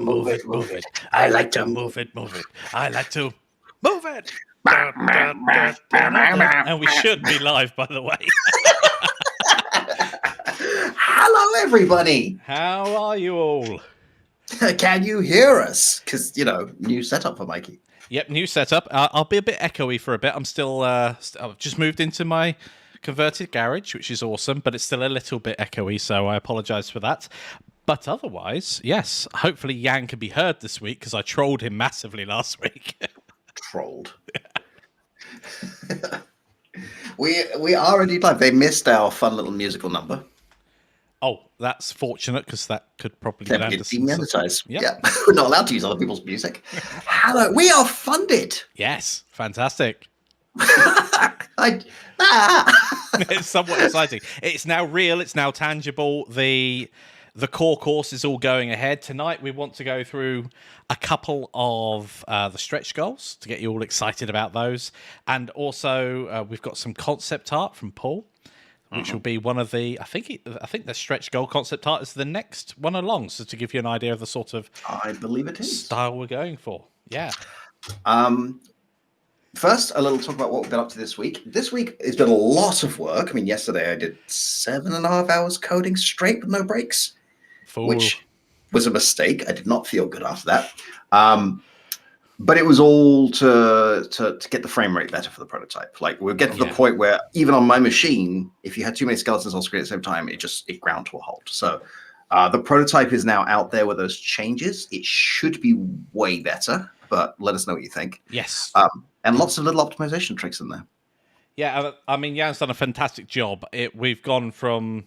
move it, move it. I like to move it, move it. I like to move it. And we should be live, by the way. Hello, everybody. How are you all? Can you hear us? Because, new setup for Mikey. Yep, new setup. I'll be a bit echoey for a bit. I'm still, I've just moved into my converted garage, which is awesome, but it's still a little bit echoey, so I apologise for that. But otherwise, yes, hopefully Yann can be heard this week, because I trolled him massively last week. Trolled. We are already live. They missed our fun little musical number. Oh, that's fortunate, because that could probably They'd land get us. demonetized. Yep. Yeah, we're not allowed to use other people's music. Hello, we are funded. Yes, fantastic. It's somewhat exciting. It's now real. It's now tangible. The core course is all going ahead. Tonight we want to go through a couple of the stretch goals to get you all excited about those. And also we've got some concept art from Paul, which will be one of the, I think the stretch goal concept art is the next one along. So to give you an idea of the sort of I believe it is style we're going for. Yeah. First, a little talk about what we've been up to this week. This week has been a lot of work. I mean, yesterday I did 7.5 hours coding straight with no breaks, which was a mistake. I did not feel good after that. But it was all to get the frame rate better for the prototype. Like, we'll get to the point where even on my machine, if you had too many skeletons on screen at the same time, it ground to a halt. So the prototype is now out there with those changes. It should be way better, but let us know what you think. Yes. And lots of little optimization tricks in there. Yeah, I mean, Yann's done a fantastic job. We've gone from...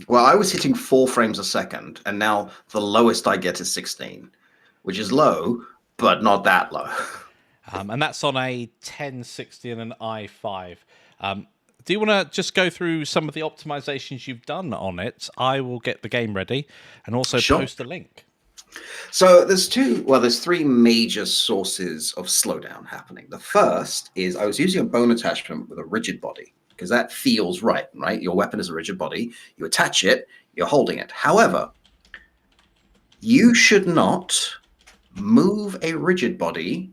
Well, I was hitting 4 frames a second, and now the lowest I get is 16, which is low, but not that low. And that's on a 1060 and an i5. Do you want to just go through some of the optimizations you've done on it? I will get the game ready and also post a link. So there's 3 major sources of slowdown happening. The first is I was using a bone attachment with a rigid body, because that feels right? Your weapon is a rigid body. You attach it, you're holding it. However, you should not move a rigid body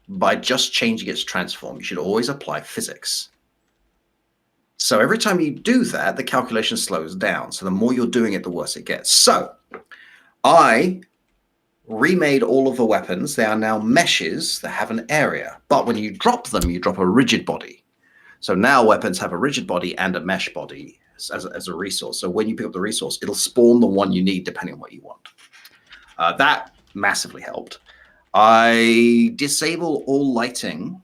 by just changing its transform. You should always apply physics. So every time you do that, the calculation slows down. So the more you're doing it, the worse it gets. So I remade all of the weapons. They are now meshes that have an area. But when you drop them, you drop a rigid body. So now weapons have a rigid body and a mesh body as a resource. So when you pick up the resource, it'll spawn the one you need depending on what you want. That massively helped. I disable all lighting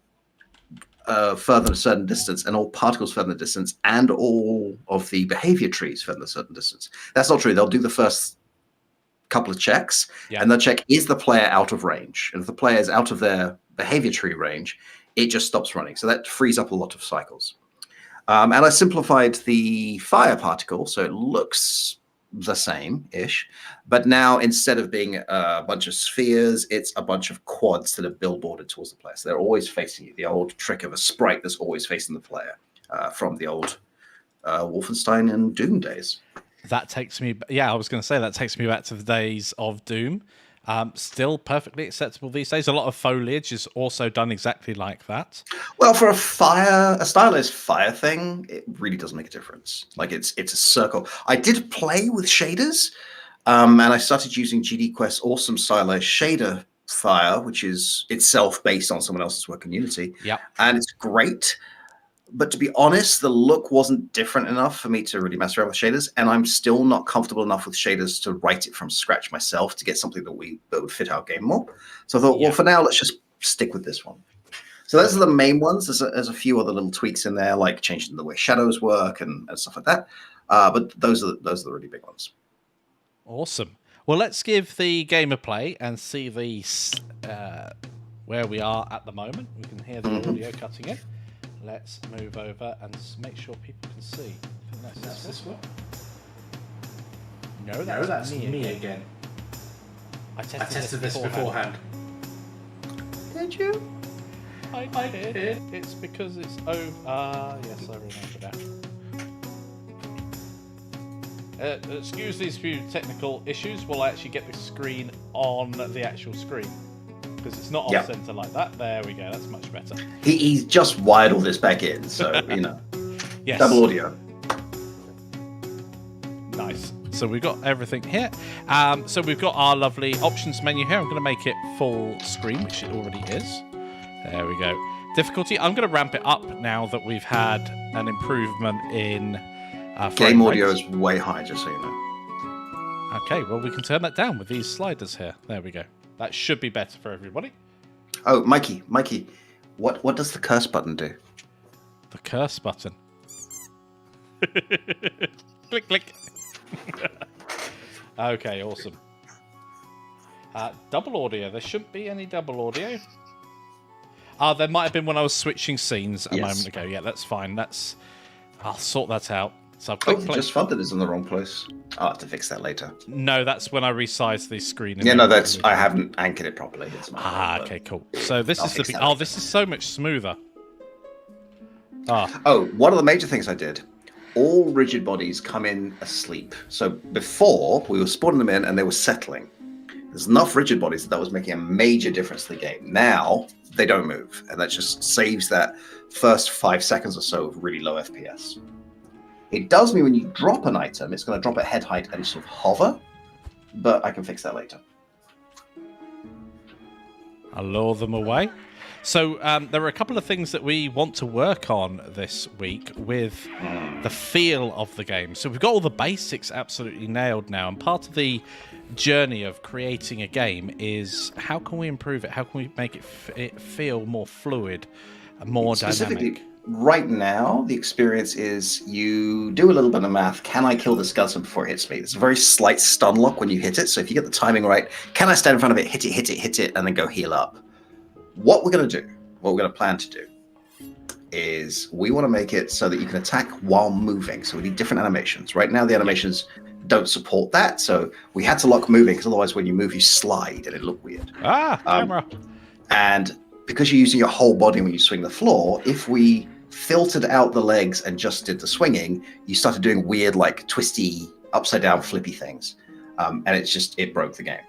further than a certain distance, and all particles further than a distance, and all of the behavior trees further than a certain distance. That's not true. They'll do the first couple of checks, and they'll check, is the player out of range? And if the player is out of their behavior tree range, it just stops running. So that frees up a lot of cycles. And I simplified the fire particle, so it looks the same-ish, but now instead of being a bunch of spheres, it's a bunch of quads that are billboarded towards the player. So they're always facing you. The old trick of a sprite that's always facing the player from the old Wolfenstein and Doom days. That takes me... Yeah, I was going to say that takes me back to the days of Doom. Still perfectly acceptable these days. A lot of foliage is also done exactly like that. Well, for a stylized fire thing, it really doesn't make a difference. Like, it's a circle. I did play with shaders, and I started using GD Quest's awesome stylized shader fire, which is itself based on someone else's work in Unity. Yeah, and it's great. But to be honest, the look wasn't different enough for me to really mess around with shaders, and I'm still not comfortable enough with shaders to write it from scratch myself to get something that would fit our game more. So I thought, well, for now, let's just stick with this one. So those are the main ones. There's a few other little tweaks in there, like changing the way shadows work and stuff like that. But those are the really big ones. Awesome. Well, let's give the game a play and see where we are at the moment. We can hear the audio cutting in. Let's move over and make sure people can see. I think that's this one. No, that's me again. I tested this beforehand. Did you? I did. It's because it's over. Yes, I remember that. Excuse these few technical issues while I actually get the screen on the actual screen. Because it's not off center like that. There we go. That's much better. He's just wired all this back in, so, Yes. Double audio. Nice. So we've got everything here. So we've got our lovely options menu here. I'm going to make it full screen, which it already is. There we go. Difficulty. I'm going to ramp it up now that we've had an improvement in Game frame audio rates. is way high, just so you know. Okay, well, we can turn that down with these sliders here. There we go. That should be better for everybody. Oh, Mikey, what does the curse button do? The curse button. Click, click. Okay, awesome. Double audio. There shouldn't be any double audio. There might have been when I was switching scenes a moment ago. Yeah, that's fine. I'll sort that out. So I've clicked play. Just found that it's in the wrong place. I'll have to fix that later. No, that's when I resize the screen. Yeah, no, I haven't anchored it properly. It's okay, cool. So this is the this is so much smoother. Oh, one of the major things I did. All rigid bodies come in asleep. So before we were spawning them in and they were settling. There's enough rigid bodies that was making a major difference to the game. Now they don't move, and that just saves that first 5 seconds or so of really low FPS. It does mean when you drop an item, it's going to drop at head height and sort of hover, but I can fix that later. I'll lure them away. So there are a couple of things that we want to work on this week with the feel of the game. So we've got all the basics absolutely nailed now, and part of the journey of creating a game is how can we improve it? How can we make it feel more fluid, more dynamic? Right now, the experience is you do a little bit of math. Can I kill this skeleton before it hits me? It's a very slight stun lock when you hit it. So if you get the timing right, can I stand in front of it, hit it, and then go heal up? What we're going to do, what we're going to plan to do, is we want to make it so that you can attack while moving. So we need different animations. Right now, the animations don't support that. So we had to lock moving, because otherwise when you move, you slide and it looked weird. Camera. And because you're using your whole body when you swing the floor, if we filtered out the legs and just did the swinging, you started doing weird, like twisty, upside down, flippy things. And it broke the game.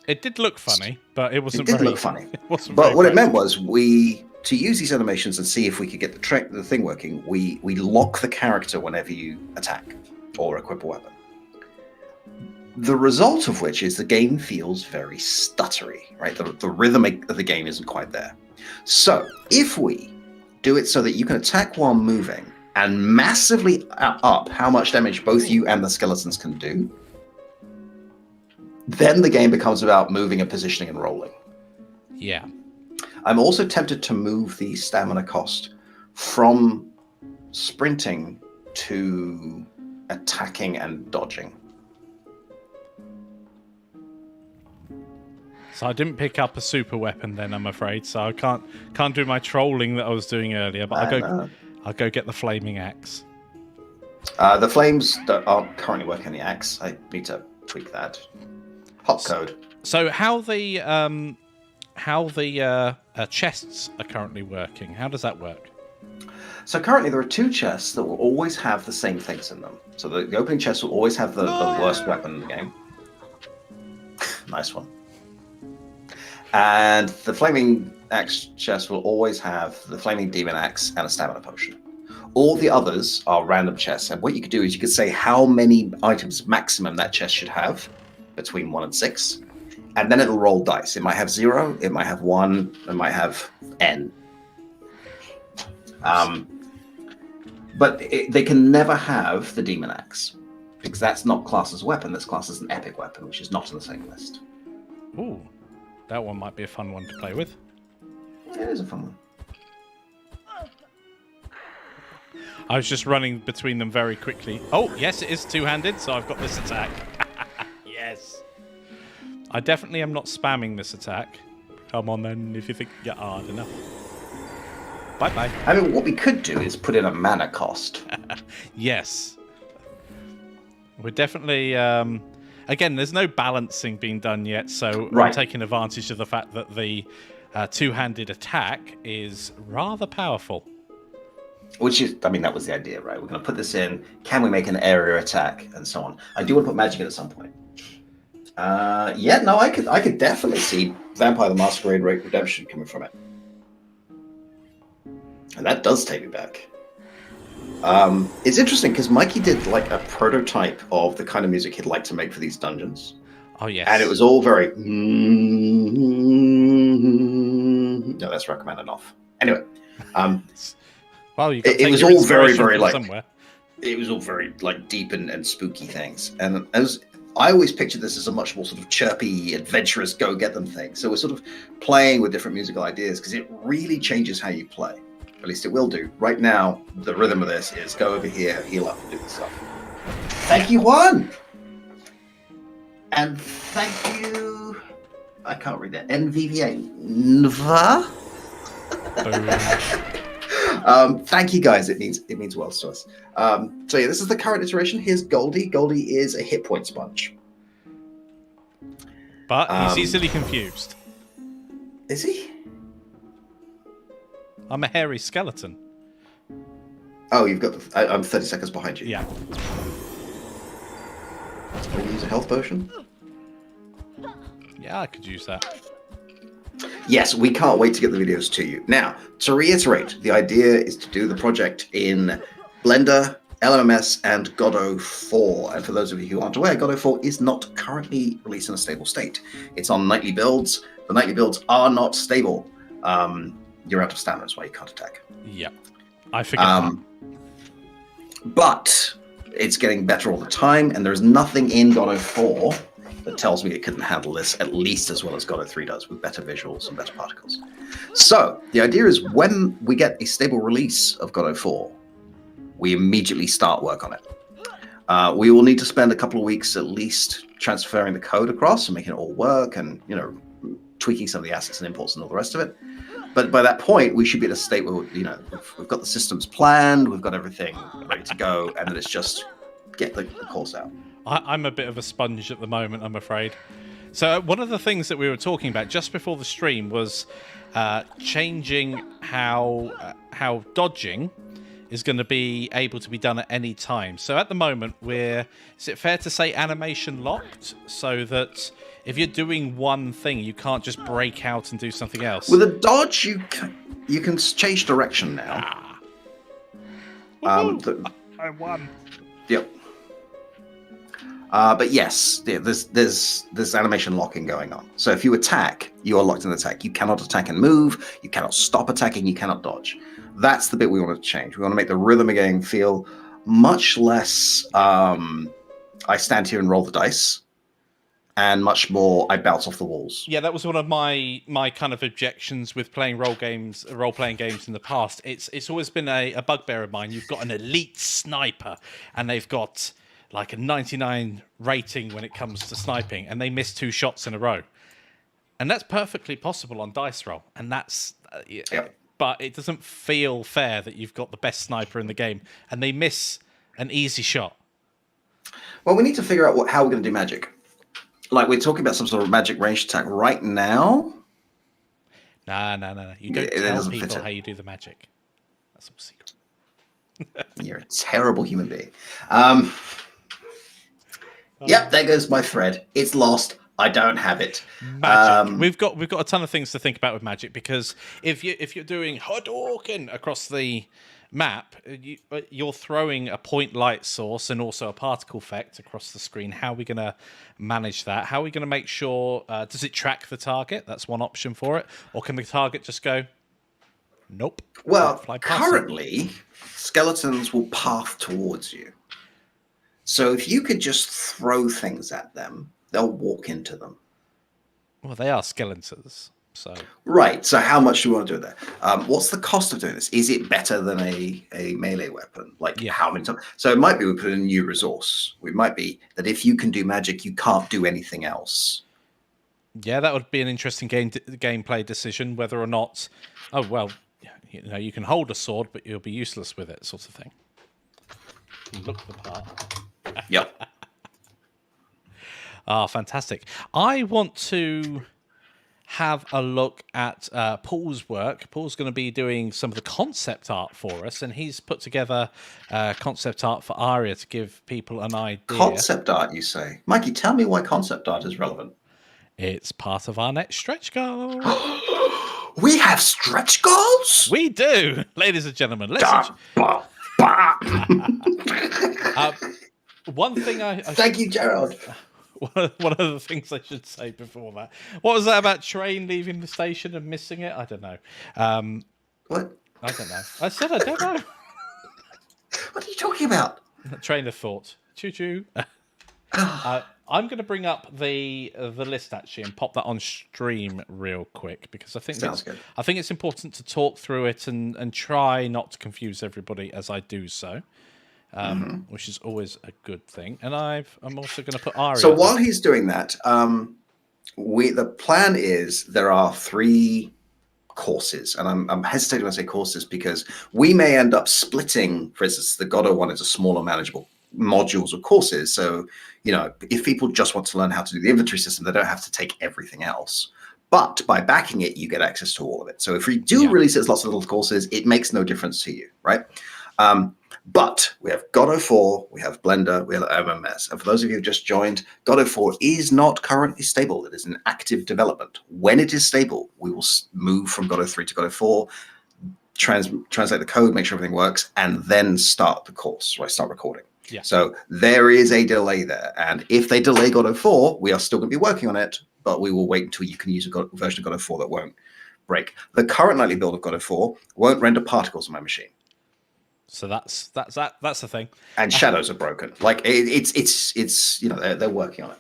It did look funny, but it wasn't. It did look funny. But what it meant was to use these animations and see if we could get the thing working, we lock the character whenever you attack or equip a weapon. The result of which is the game feels very stuttery, right? The rhythm of the game isn't quite there. So if we do it so that you can attack while moving and massively up how much damage both you and the skeletons can do, then the game becomes about moving and positioning and rolling. Yeah. I'm also tempted to move the stamina cost from sprinting to attacking and dodging. So I didn't pick up a super weapon then, I'm afraid. So I can't do my trolling that I was doing earlier. But I'll go get the flaming axe. The flames that aren't currently working on the axe. I need to tweak that. Hot code. So how the chests are currently working? How does that work? So currently there are 2 chests that will always have the same things in them. So the opening chest will always have the worst weapon in the game. Nice one. And the flaming axe chest will always have the flaming demon axe and a stamina potion. All the others are random chests, and what you could do is you could say how many items maximum that chest should have, between 1 and 6, and then it'll roll dice. It might have 0, it might have 1, it might have n. But they can never have the demon axe, because that's not classed as a weapon, that's classed as an epic weapon, which is not on the same list. Ooh, that one might be a fun one to play with. It is a fun one. I was just running between them very quickly. Oh, yes, it is two-handed, so I've got this attack. Yes. I definitely am not spamming this attack. Come on, then, if you think you're hard enough. Bye-bye. I mean, what we could do is put in a mana cost. Yes. We're definitely... again, there's no balancing being done yet, so right. I'm taking advantage of the fact that the two-handed attack is rather powerful. Which is, I mean, that was the idea, right? We're going to put this in. Can we make an area attack and so on? I do want to put magic in at some point. Yeah, no, I could definitely see Vampire the Masquerade Redemption coming from it. And that does take me back. It's interesting because Mikey did like a prototype of the kind of music he'd like to make for these dungeons. Oh, yes. And it was all very... No, that's recommended off. Anyway. Well, it was all very like... Somewhere. It was all very like deep and spooky things. And I always pictured this as a much more sort of chirpy, adventurous, go-get-them thing. So we're sort of playing with different musical ideas because it really changes how you play. At least it will do. Right now, the rhythm of this is go over here, heal up, and do the stuff. Thank you, Juan! And thank you... I can't read that. NVVA. Nva? Thank you, guys. It means well to us. So yeah, this is the current iteration. Here's Goldie. Goldie is a hit point sponge. But he's easily confused. Is he? I'm a hairy skeleton. Oh, you've got... I'm 30 seconds behind you. Yeah. Can we use a health potion? Yeah, I could use that. Yes, we can't wait to get the videos to you. Now, to reiterate, the idea is to do the project in Blender, LMMS, and Godot 4. And for those of you who aren't aware, Godot 4 is not currently released in a stable state. It's on nightly builds. The nightly builds are not stable. You're out of stamina, that's why you can't attack. Yep. I figured that. But it's getting better all the time, and there's nothing in Godot 4 that tells me it couldn't handle this at least as well as Godot 3 does, with better visuals and better particles. So the idea is when we get a stable release of Godot 4, we immediately start work on it. We will need to spend a couple of weeks at least transferring the code across and making it all work and, you know, tweaking some of the assets and imports and all the rest of it. But by that point, we should be at a state where, you know, we've got the systems planned, we've got everything ready to go, and then it's just get the course out. I'm a bit of a sponge at the moment, I'm afraid. So one of the things that we were talking about just before the stream was changing how dodging is going to be able to be done at any time. So at the moment, is it fair to say animation locked, so that if you're doing one thing, you can't just break out and do something else? With a dodge, you can change direction now. I won. Yep. But yes, there's animation locking going on. So if you attack, you are locked in attack. You cannot attack and move. You cannot stop attacking. You cannot dodge. That's the bit we want to change. We want to make the rhythm again feel much less I stand here and roll the dice, and much more I bounce off the walls. Yeah, that was one of my kind of objections with playing role-playing games in the past. It's always been a bugbear of mine. You've got an elite sniper, and they've got like a 99 rating when it comes to sniping, and they miss 2 shots in a row. And that's perfectly possible on dice roll, and that's... But it doesn't feel fair that you've got the best sniper in the game, and they miss an easy shot. Well, we need to figure out how we're going to do magic. Like, we're talking about some sort of magic ranged attack right now. No. You don't tell people how you do the magic. That's all secret. You're a terrible human being. Yep, there goes my thread. It's lost. I don't have it. Magic. We've got a ton of things to think about with magic, because if you're doing Hadouken across the map, you're throwing a point light source and also a particle effect across the screen. How are we going to manage that? How are we going to make sure? Does it track the target? That's one option for it. Or can the target just go, nope? Well, currently, skeletons will path towards you. So if you could just throw things at them, they'll walk into them. Well, they are skeletons, so... Right, so how much do we want to do there? What's the cost of doing this? Is it better than a melee weapon? Like, how many times? So it might be we put in a new resource. It might be that if you can do magic, you can't do anything else. Yeah, that would be an interesting gameplay decision, whether or not... Oh, well, you know, you can hold a sword, but you'll be useless with it, sort of thing. You look the part. Yep. Ah, fantastic. I want to have a look at Paul's work. Paul's going to be doing some of the concept art for us, and he's put together concept art for Aria to give people an idea. Concept art, you say? Mikey, tell me why concept art is relevant. It's part of our next stretch goal. We have stretch goals? We do, ladies and gentlemen. One thing Thank you, Gerald. One of the things I should say before that. What was that about train leaving the station and missing it? I don't know. What? I don't know. I said I don't know. What are you talking about? Train of thought. Choo choo. I'm going to bring up the list actually and pop that on stream real quick because I think it's important to talk through it and try not to confuse everybody as I do so. Which is always a good thing. And I'm also going to put Aria. So while he's doing that, the plan is there are 3 courses, and I'm hesitating when I say courses because we may end up splitting. For instance, the Godot one is a smaller, manageable modules or courses. So if people just want to learn how to do the inventory system, they don't have to take everything else. But by backing it, you get access to all of it. So if we do release it as lots of little courses, it makes no difference to you, right? But we have Godot 4, we have Blender, we have MMS. And for those of you who just joined, Godot 4 is not currently stable. It is in active development. When it is stable, we will move from Godot 3 to Godot 4, translate the code, make sure everything works, and then start the course, right? Start recording. Yeah. So there is a delay there. And if they delay Godot 4, we are still going to be working on it, but we will wait until you can use a version of Godot 4 that won't break. The current nightly build of Godot 4 won't render particles on my machine. So that's the thing. And shadows are broken. Like it's they're working on it.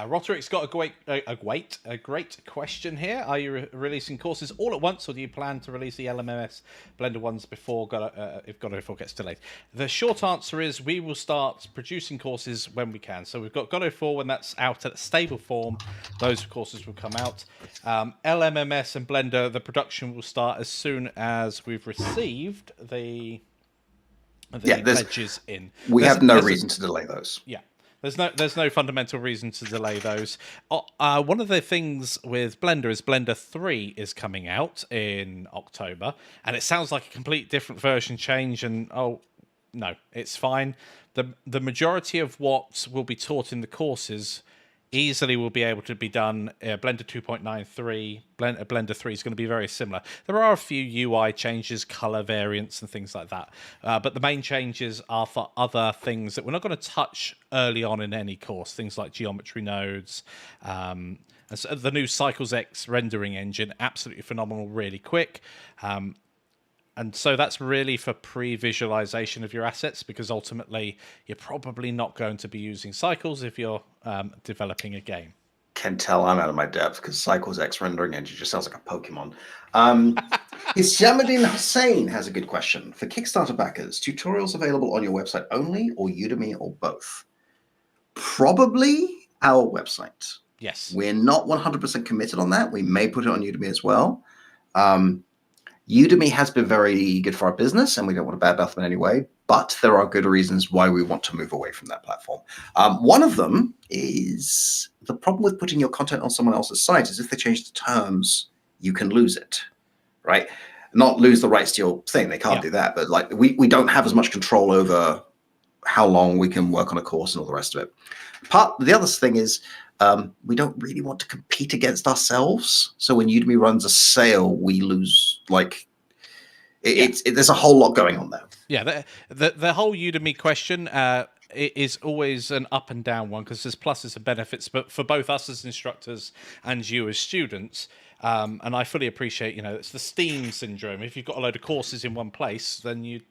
Roderick's got a great question here. Are you releasing courses all at once, or do you plan to release the LMS Blender ones before if Godot 4 gets delayed? The short answer is we will start producing courses when we can. So we've got Godot 4 when that's out at a stable form. Those courses will come out. LMMS and Blender, the production will start as soon as we've received the pledges in. We have no reason to delay those. Yeah. There's no fundamental reason to delay those. One of the things with Blender is Blender 3 is coming out in October, and it sounds like a complete different version change, and no, it's fine. The majority of what will be taught in the courses easily will be able to be done. Blender 2.93, Blender 3 is going to be very similar. There are a few UI changes, color variants, and things like that. But the main changes are for other things that we're not going to touch early on in any course. Things like geometry nodes. And so the new Cycles X rendering engine, absolutely phenomenal, really quick. And so that's really for pre-visualization of your assets, because ultimately you're probably not going to be using cycles if you're developing a game. Can tell I'm out of my depth because Cycles X rendering engine just sounds like a Pokemon. Isyamuddin Hussain has a good question. For Kickstarter backers, tutorials available on your website only, or Udemy, or both? Probably our website. Yes. We're not 100% committed on that. We may put it on Udemy as well. Udemy has been very good for our business, and we don't want to badmouth them in any way, but there are good reasons why we want to move away from that platform. One of them is the problem with putting your content on someone else's site is if they change the terms, you can lose it, right? Not lose the rights to your thing. They can't do that, but like we don't have as much control over how long we can work on a course and all the rest of it. The other thing is, we don't really want to compete against ourselves. So when Udemy runs a sale, we lose. There's a whole lot going on there. Yeah, the whole Udemy question is always an up and down one because there's pluses and benefits, but for both us as instructors and you as students. And I fully appreciate, it's the Steam syndrome. If you've got a load of courses in one place, then you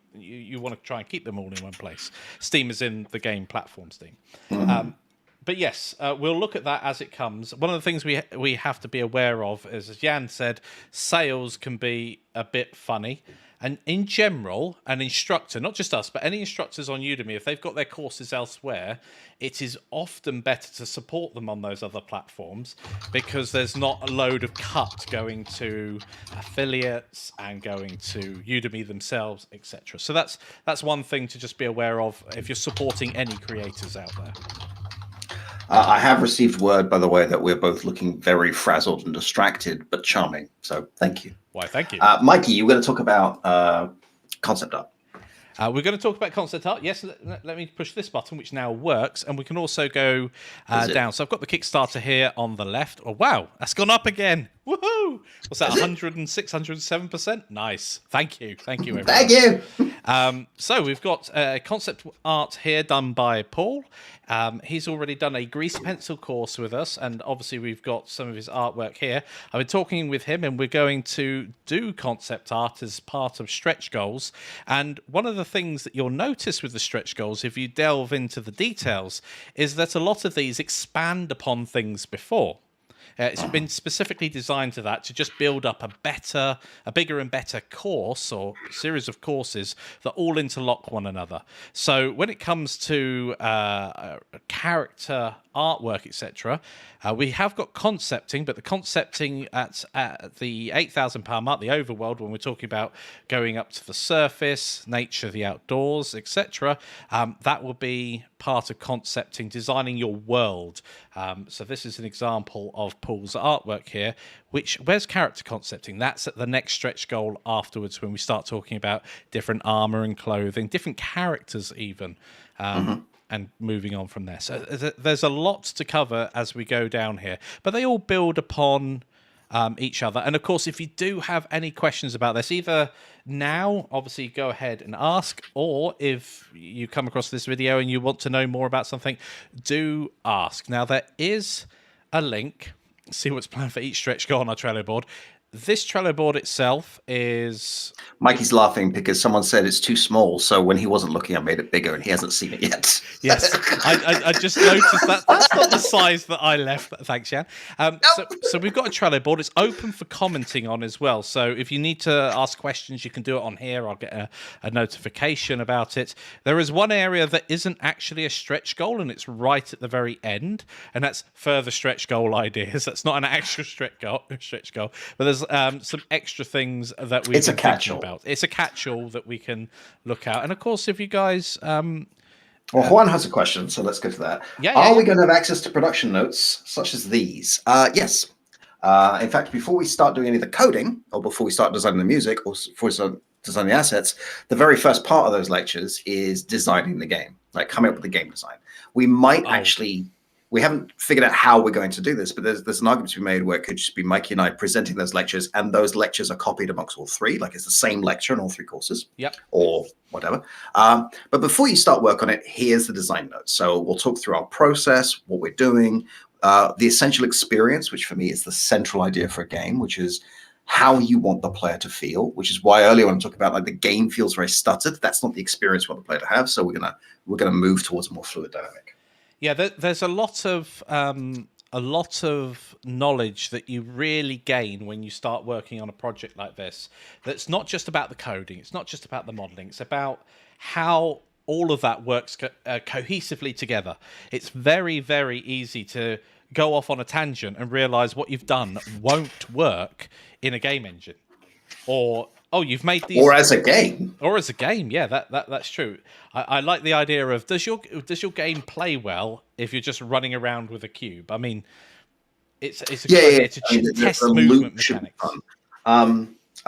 want to try and keep them all in one place. Steam is in the game platform Steam. Mm-hmm. But yes, we'll look at that as it comes. One of the things we have to be aware of is, as Yann said, sales can be a bit funny. And in general, an instructor, not just us, but any instructors on Udemy, if they've got their courses elsewhere, it is often better to support them on those other platforms because there's not a load of cut going to affiliates and going to Udemy themselves, etc. So that's one thing to just be aware of if you're supporting any creators out there. I have received word, by the way, that we're both looking very frazzled and distracted, but charming. So thank you. Why, thank you. Mikey, you were going to talk about concept art. We're going to talk about concept art. Yes, let me push this button, which now works, and we can also go down. So I've got the Kickstarter here on the left. Oh, wow, that's gone up again. Woohoo! What's that, 106, 107%? Nice. Thank you, everyone. Thank you. So we've got concept art here done by Paul. He's already done a grease pencil course with us, and obviously we've got some of his artwork here. I've been talking with him, and we're going to do concept art as part of stretch goals. And one of the things that you'll notice with the stretch goals, if you delve into the details, is that a lot of these expand upon things before. It's been specifically designed to that, to just build up a bigger and better course or series of courses that all interlock one another. So when it comes to character artwork, etc., we have got concepting, but the concepting at the £8,000 mark, the overworld, when we're talking about going up to the surface, nature, the outdoors, etc., that will be part of concepting, designing your world. So this is an example of Paul's artwork here. Where's character concepting? That's at the next stretch goal afterwards, when we start talking about different armor and clothing, different characters even. And moving on from there. So there's a lot to cover as we go down here, but they all build upon each other. And of course, if you do have any questions about this, either now, obviously, go ahead and ask, or if you come across this video and you want to know more about something, do ask. Now, there is a link. See what's planned for each stretch goal on our Trello board. This Trello board itself is... Mikey's laughing because someone said it's too small, so when he wasn't looking, I made it bigger, and he hasn't seen it yet. Yes, I just noticed that. That's not the size that I left. Thanks, Yann. So we've got a Trello board. It's open for commenting on as well. So if you need to ask questions, you can do it on here. I'll get a notification about it. There is one area that isn't actually a stretch goal, and it's right at the very end, and that's further stretch goal ideas. That's not an actual stretch goal, but there's some extra things that we've been thinking about. It's a catch-all that we can look at. And of course, if you guys... well, Juan has a question, so let's go to that. Are we going to have access to production notes such as these? Yes. In fact, before we start doing any of the coding, or before we start designing the music, or before we start designing the assets, the very first part of those lectures is designing the game, like coming up with the game design. We might actually... We haven't figured out how we're going to do this, but there's an argument to be made where it could just be Mikey and I presenting those lectures, and those lectures are copied amongst all three, like it's the same lecture in all three courses, or whatever. But before you start work on it, here's the design notes. So we'll talk through our process, what we're doing, the essential experience, which for me is the central idea for a game, which is how you want the player to feel, which is why earlier when I talk about like the game feels very stuttered, that's not the experience we want the player to have. So we're gonna move towards a more fluid dynamic. Yeah, there's a lot of knowledge that you really gain when you start working on a project like this. That's not just about the coding. It's not just about the modeling. It's about how all of that works cohesively together. It's very, very easy to go off on a tangent and realize what you've done won't work in a game engine. Or, you've made these... Or as a game. Or as a game, yeah, that's true. I like the idea of, does your game play well if you're just running around with a cube? I mean, it's a good idea to test movement mechanics. I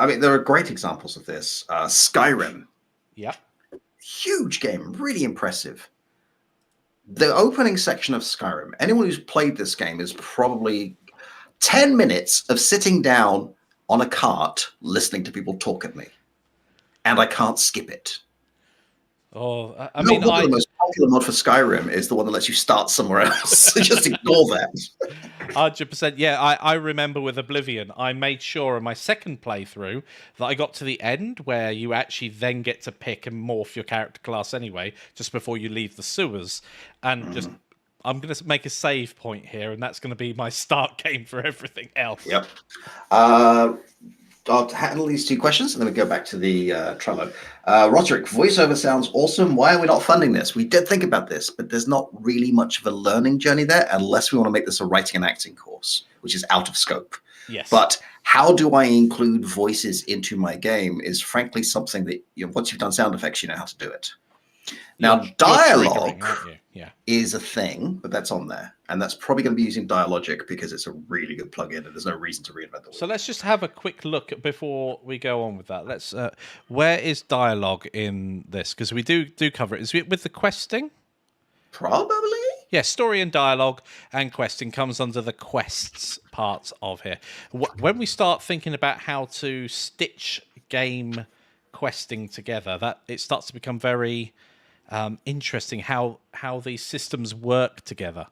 mean, there are great examples of this. Skyrim. Yeah. Huge game, really impressive. The opening section of Skyrim, anyone who's played this game is probably 10 minutes of sitting down on a cart listening to people talk at me, and I can't skip it. The most popular mod for Skyrim is the one that lets you start somewhere else. Just ignore that. 100%. Yeah, I remember with Oblivion, I made sure in my second playthrough that I got to the end where you actually then get to pick and morph your character class anyway, just before you leave the sewers, and just... I'm going to make a save point here, and that's going to be my start game for everything else. Yep. I'll handle these two questions, and then we go back to the Trello. Roderick, voiceover sounds awesome. Why are we not funding this? We did think about this, but there's not really much of a learning journey there unless we want to make this a writing and acting course, which is out of scope. Yes. But how do I include voices into my game is frankly something that, once you've done sound effects, you know how to do it. Now, You're dialogue triggering, aren't you? Yeah. is a thing, but that's on there. And that's probably going to be using Dialogic because it's a really good plugin and there's no reason to reinvent the wheel. So let's just have a quick look before we go on with that. Let's. Where is dialogue in this? Because we do cover it. Is it with the questing? Probably. Yeah, story and dialogue and questing comes under the quests part of here. When we start thinking about how to stitch game questing together, that it starts to become very interesting how these systems work together.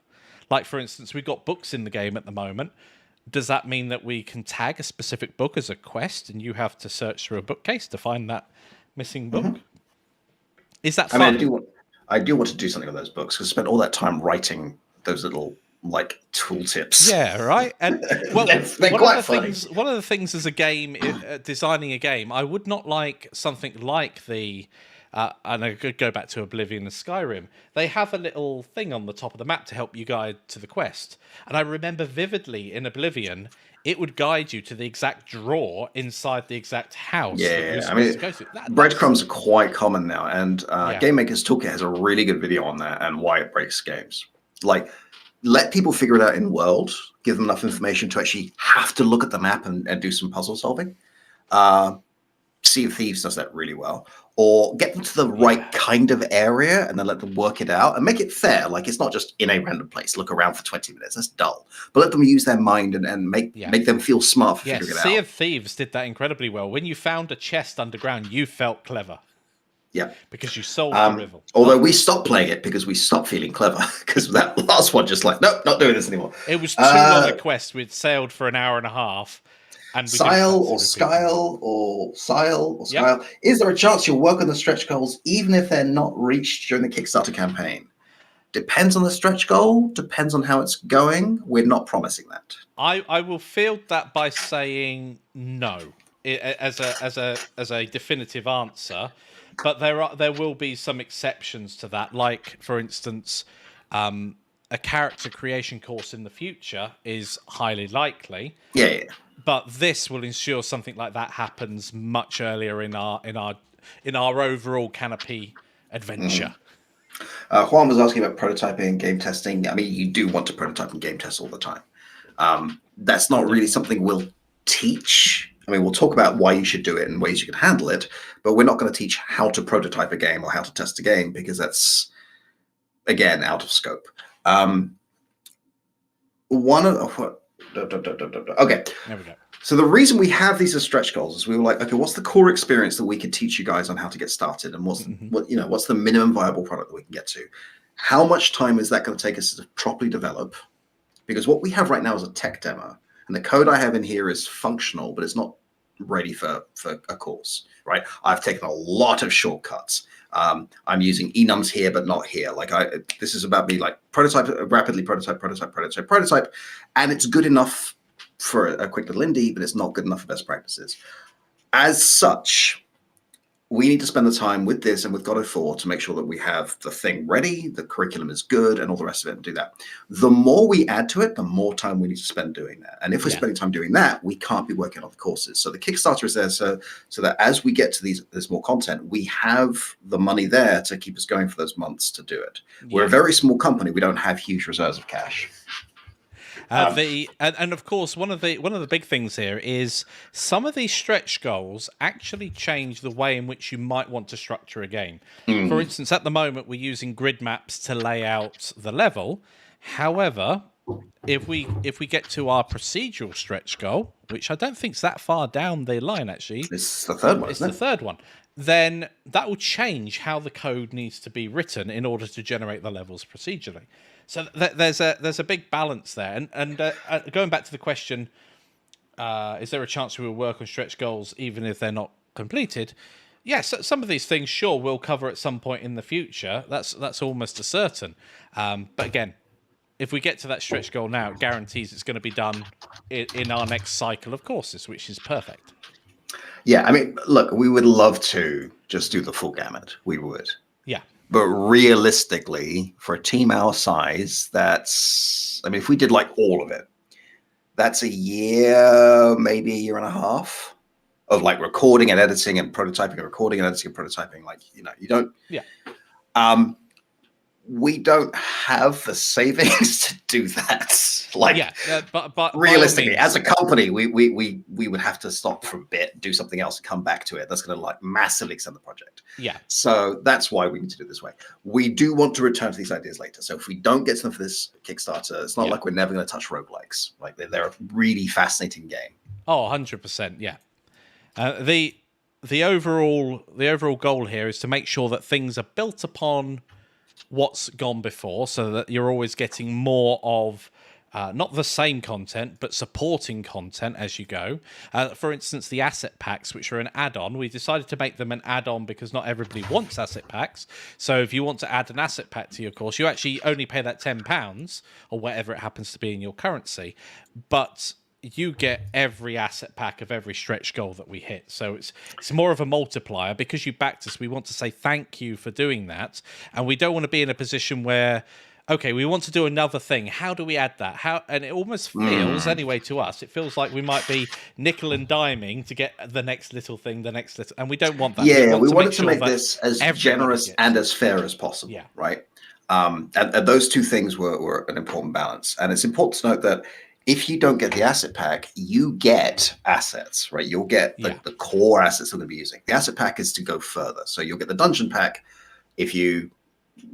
Like, for instance, we've got books in the game at the moment. Does that mean that we can tag a specific book as a quest and you have to search through a bookcase to find that missing book? Mm-hmm. Is that fun? I mean, I do want to do something with those books because I spent all that time writing those little like tooltips. Yeah, right. And well, they're quite funny. One of the things as a game, designing a game, I would not like something like the. And I could go back to Oblivion and Skyrim. They have a little thing on the top of the map to help you guide to the quest. And I remember vividly in Oblivion, it would guide you to the exact drawer inside the exact house. Yeah, I mean, breadcrumbs are quite common now. And Game Maker's Toolkit has a really good video on that and why it breaks games. Like, let people figure it out in world, give them enough information to actually have to look at the map and do some puzzle solving. Sea of Thieves does that really well. Or get them to the right kind of area and then let them work it out and make it fair. Like, it's not just in a random place, look around for 20 minutes. That's dull. But let them use their mind and make them feel smart for figuring it out. Sea of Thieves did that incredibly well. When you found a chest underground, you felt clever. Yeah. Because you solved the riddle. Although we stopped playing it because we stopped feeling clever. Because that last one just like, nope, not doing this anymore. It was too long a quest. We'd sailed for an hour and a half. Sile or Skyle or Sile or Skyle. Yep. Is there a chance you'll work on the stretch goals even if they're not reached during the Kickstarter campaign? Depends on the stretch goal. Depends on how it's going. We're not promising that. I will field that by saying no as a definitive answer. But there will be some exceptions to that. Like, for instance, a character creation course in the future is highly likely. Yeah. But this will ensure something like that happens much earlier in our overall Canopy adventure. Juan was asking about prototyping and game testing. I mean, you do want to prototype and game test all the time. That's not really something we'll teach. I mean, we'll talk about why you should do it and ways you can handle it, but we're not going to teach how to prototype a game or how to test a game because that's, again, out of scope. Okay. There we go. So the reason we have these as stretch goals is we were like, okay, what's the core experience that we could teach you guys on how to get started, and what's the minimum viable product that we can get to? How much time is that going to take us to properly develop? Because what we have right now is a tech demo, and the code I have in here is functional, but it's not ready for a course, right? I've taken a lot of shortcuts. I'm using enums here, but not here. Like this is about me like rapidly prototype, and it's good enough for a quick little indie, but it's not good enough for best practices. As such, we need to spend the time with this and with God of 4 to make sure that we have the thing ready, the curriculum is good, and all the rest of it, and do that. The more we add to it, the more time we need to spend doing that. And if we're spending time doing that, we can't be working on the courses. So the Kickstarter is there so that as we get to this more content, we have the money there to keep us going for those months to do it. We're a very small company. We don't have huge reserves of cash. And of course, one of the big things here is some of these stretch goals actually change the way in which you might want to structure a game. For instance, at the moment, we're using grid maps to lay out the level. However, if we get to our procedural stretch goal, which I don't think is that far down the line, actually, it's the third one. It's the third one. Then that will change how the code needs to be written in order to generate the levels procedurally. So there's a big balance there. And going back to the question, is there a chance we will work on stretch goals even if they're not completed? Yes, some of these things, sure, we'll cover at some point in the future. That's almost a certain. But again, if we get to that stretch goal now, it guarantees it's going to be done in our next cycle of courses, which is perfect. Yeah, I mean, look, we would love to just do the full gamut. We would. Yeah. But realistically, for a team our size, if we did like all of it, that's a year, maybe a year and a half of like recording and editing and prototyping and recording and editing and prototyping. Like, you don't. Yeah. We don't have the savings to do that. But realistically, as a company, we would have to stop for a bit, do something else, and come back to it. That's going to massively extend the project. Yeah. So that's why we need to do it this way. We do want to return to these ideas later. So if we don't get to them for this Kickstarter, it's not like we're never going to touch roguelikes. Like they're a really fascinating game. Oh, 100%. Yeah. The overall goal here is to make sure that things are built upon what's gone before, so that you're always getting more of not the same content, but supporting content as you go. For instance, the asset packs, which are an add-on, we decided to make them an add-on because not everybody wants asset packs. So if you want to add an asset pack to your course, you actually only pay that £10 or whatever it happens to be in your currency. But you get every asset pack of every stretch goal that we hit. So it's more of a multiplier. Because you backed us, we want to say thank you for doing that. And we don't want to be in a position where, okay, we want to do another thing. How do we add that? And it almost feels, anyway, to us, it feels like we might be nickel and diming to get the next little thing, and we don't want that. Yeah, we wanted to make this as generous and as fair as possible, right? And those two things were an important balance. And it's important to note that if you don't get the asset pack, you get assets, right? You'll get the core assets we're going to be using. The asset pack is to go further. So you'll get the dungeon pack if you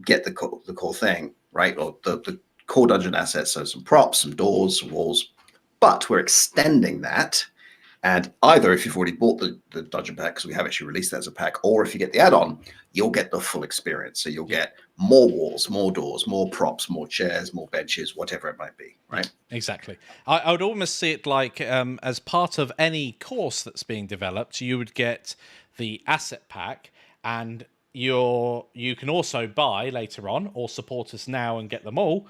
get the core thing, right? Or the core dungeon assets. So some props, some doors, some walls. But we're extending that. And either if you've already bought the dungeon pack, because we have actually released that as a pack, or if you get the add-on, you'll get the full experience. So you'll get more walls, more doors, more props, more chairs, more benches, whatever it might be, right? Exactly. I would almost see it like as part of any course that's being developed, you would get the asset pack, and you can also buy later on or support us now and get them all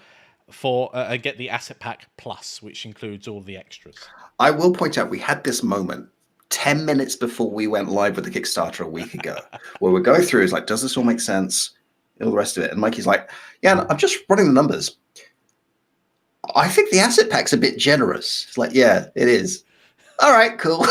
for get the asset pack plus, which includes all the extras. I will point out we had this moment 10 minutes before we went live with the Kickstarter a week ago, where we're going through, is like, does this all make sense? And all the rest of it. And Mikey's like, yeah, I'm just running the numbers. I think the asset pack's a bit generous. It's like, yeah, it is. All right, cool.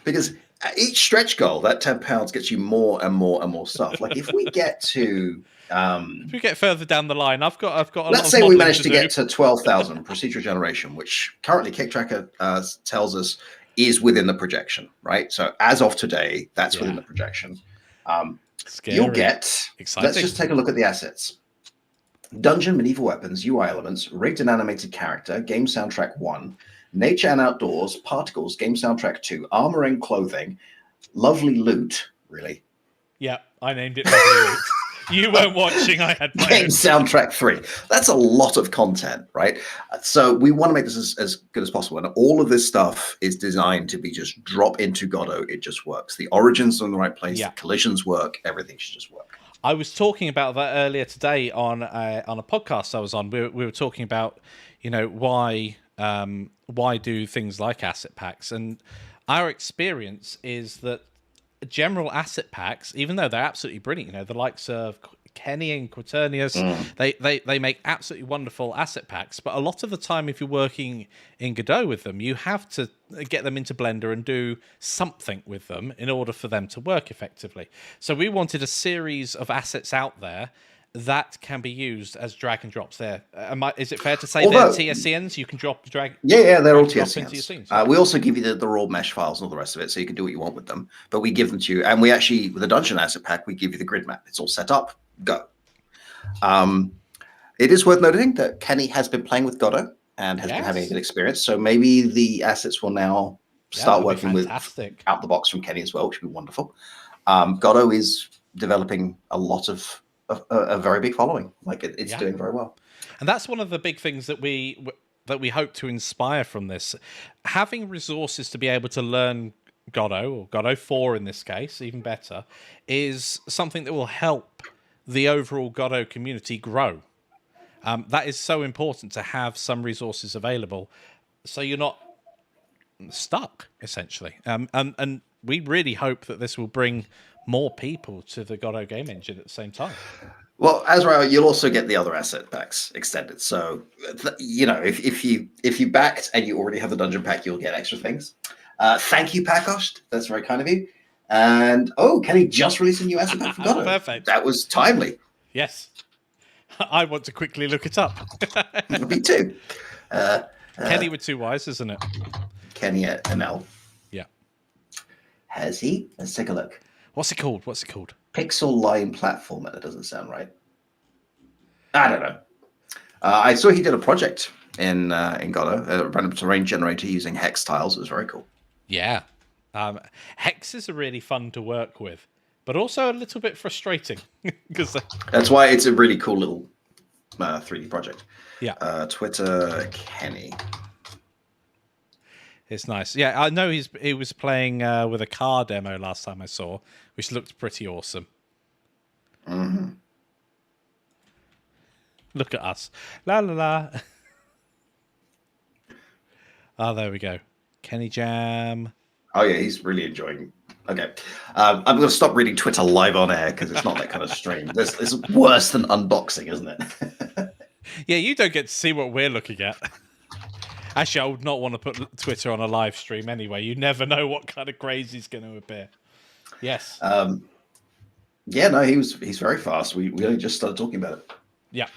Because each stretch goal, that £10 gets you more and more and more stuff. Like if we get to if we get further down the line, I've got a lot. Let's say we managed to get to 12,000 procedural generation, which currently Kickstarter tells us is within the projection, right? So as of today, that's within the projection. You'll get. Exciting. Let's just take a look at the assets. Dungeon, medieval weapons, UI elements, rigged and animated character, game soundtrack 1, nature and outdoors, particles, game soundtrack 2, armor and clothing, lovely loot. Really? Yeah, I named it lovely loot. You weren't watching. I had my game soundtrack 3. That's a lot of content, right? So we want to make this as good as possible. And all of this stuff is designed to be just drop into Godot. It just works. The origins are in the right place. The collisions work. Everything should just work. I was talking about that earlier today on a podcast I was on. We were talking about, why do things like asset packs, and our experience is that general asset packs, even though they're absolutely brilliant, the likes of Kenny and Quaternius, they make absolutely wonderful asset packs. But a lot of the time, if you're working in Godot with them, you have to get them into Blender and do something with them in order for them to work effectively. So we wanted a series of assets out there that can be used as drag and drops there. Is it fair to say they're TSCNs? You can drag. Yeah, they're all TSCNs. We also give you the raw mesh files and all the rest of it, so you can do what you want with them. But we give them to you, and we actually, with the dungeon asset pack, we give you the grid map. It's all set up. Go. It is worth noting that Kenny has been playing with Godot and has been having a good experience. So maybe the assets will now start working with out the box from Kenny as well, which would be wonderful. Godot is developing a very big following. Like it's doing very well. And that's one of the big things that we hope to inspire from this. Having resources to be able to learn Godot, or Godot 4 in this case, even better, is something that will help the overall Godot community grow. That is so important, to have some resources available so you're not stuck, essentially. And we really hope that this will bring more people to the Godot game engine at the same time. Well, Azrael, you'll also get the other asset packs extended. So, if you backed and you already have the dungeon pack, you'll get extra things. Thank you, Pakosh. That's very kind of you. And Kenny just released a new asset pack for Godot. Perfect. That was timely. Yes. I want to quickly look it up. Me too. Kenny with 2 Y's, isn't it? Kenny ML. Yeah. Has he? Let's take a look. What's it called? What's it called? Pixel line platformer. That doesn't sound right. I don't know. I saw he did a project in Godot, a random terrain generator using hex tiles. It was very cool. Yeah. Hexes are really fun to work with, but also a little bit frustrating. Because That's why it's a really cool little 3D project. yeah. Twitter Kenny. It's nice. Yeah, I know he was playing with a car demo last time I saw, which looked pretty awesome. Mm-hmm. Look at us. La la la. Oh, there we go. Kenny Jam. Oh, yeah, he's really enjoying. Okay. I'm going to stop reading Twitter live on air because it's not that kind of stream. It's worse than unboxing, isn't it? Yeah, you don't get to see what we're looking at. Actually, I would not want to put Twitter on a live stream anyway. You never know what kind of crazy's going to appear. Yes. Yeah, no, he's very fast. We only just started talking about it. Yeah.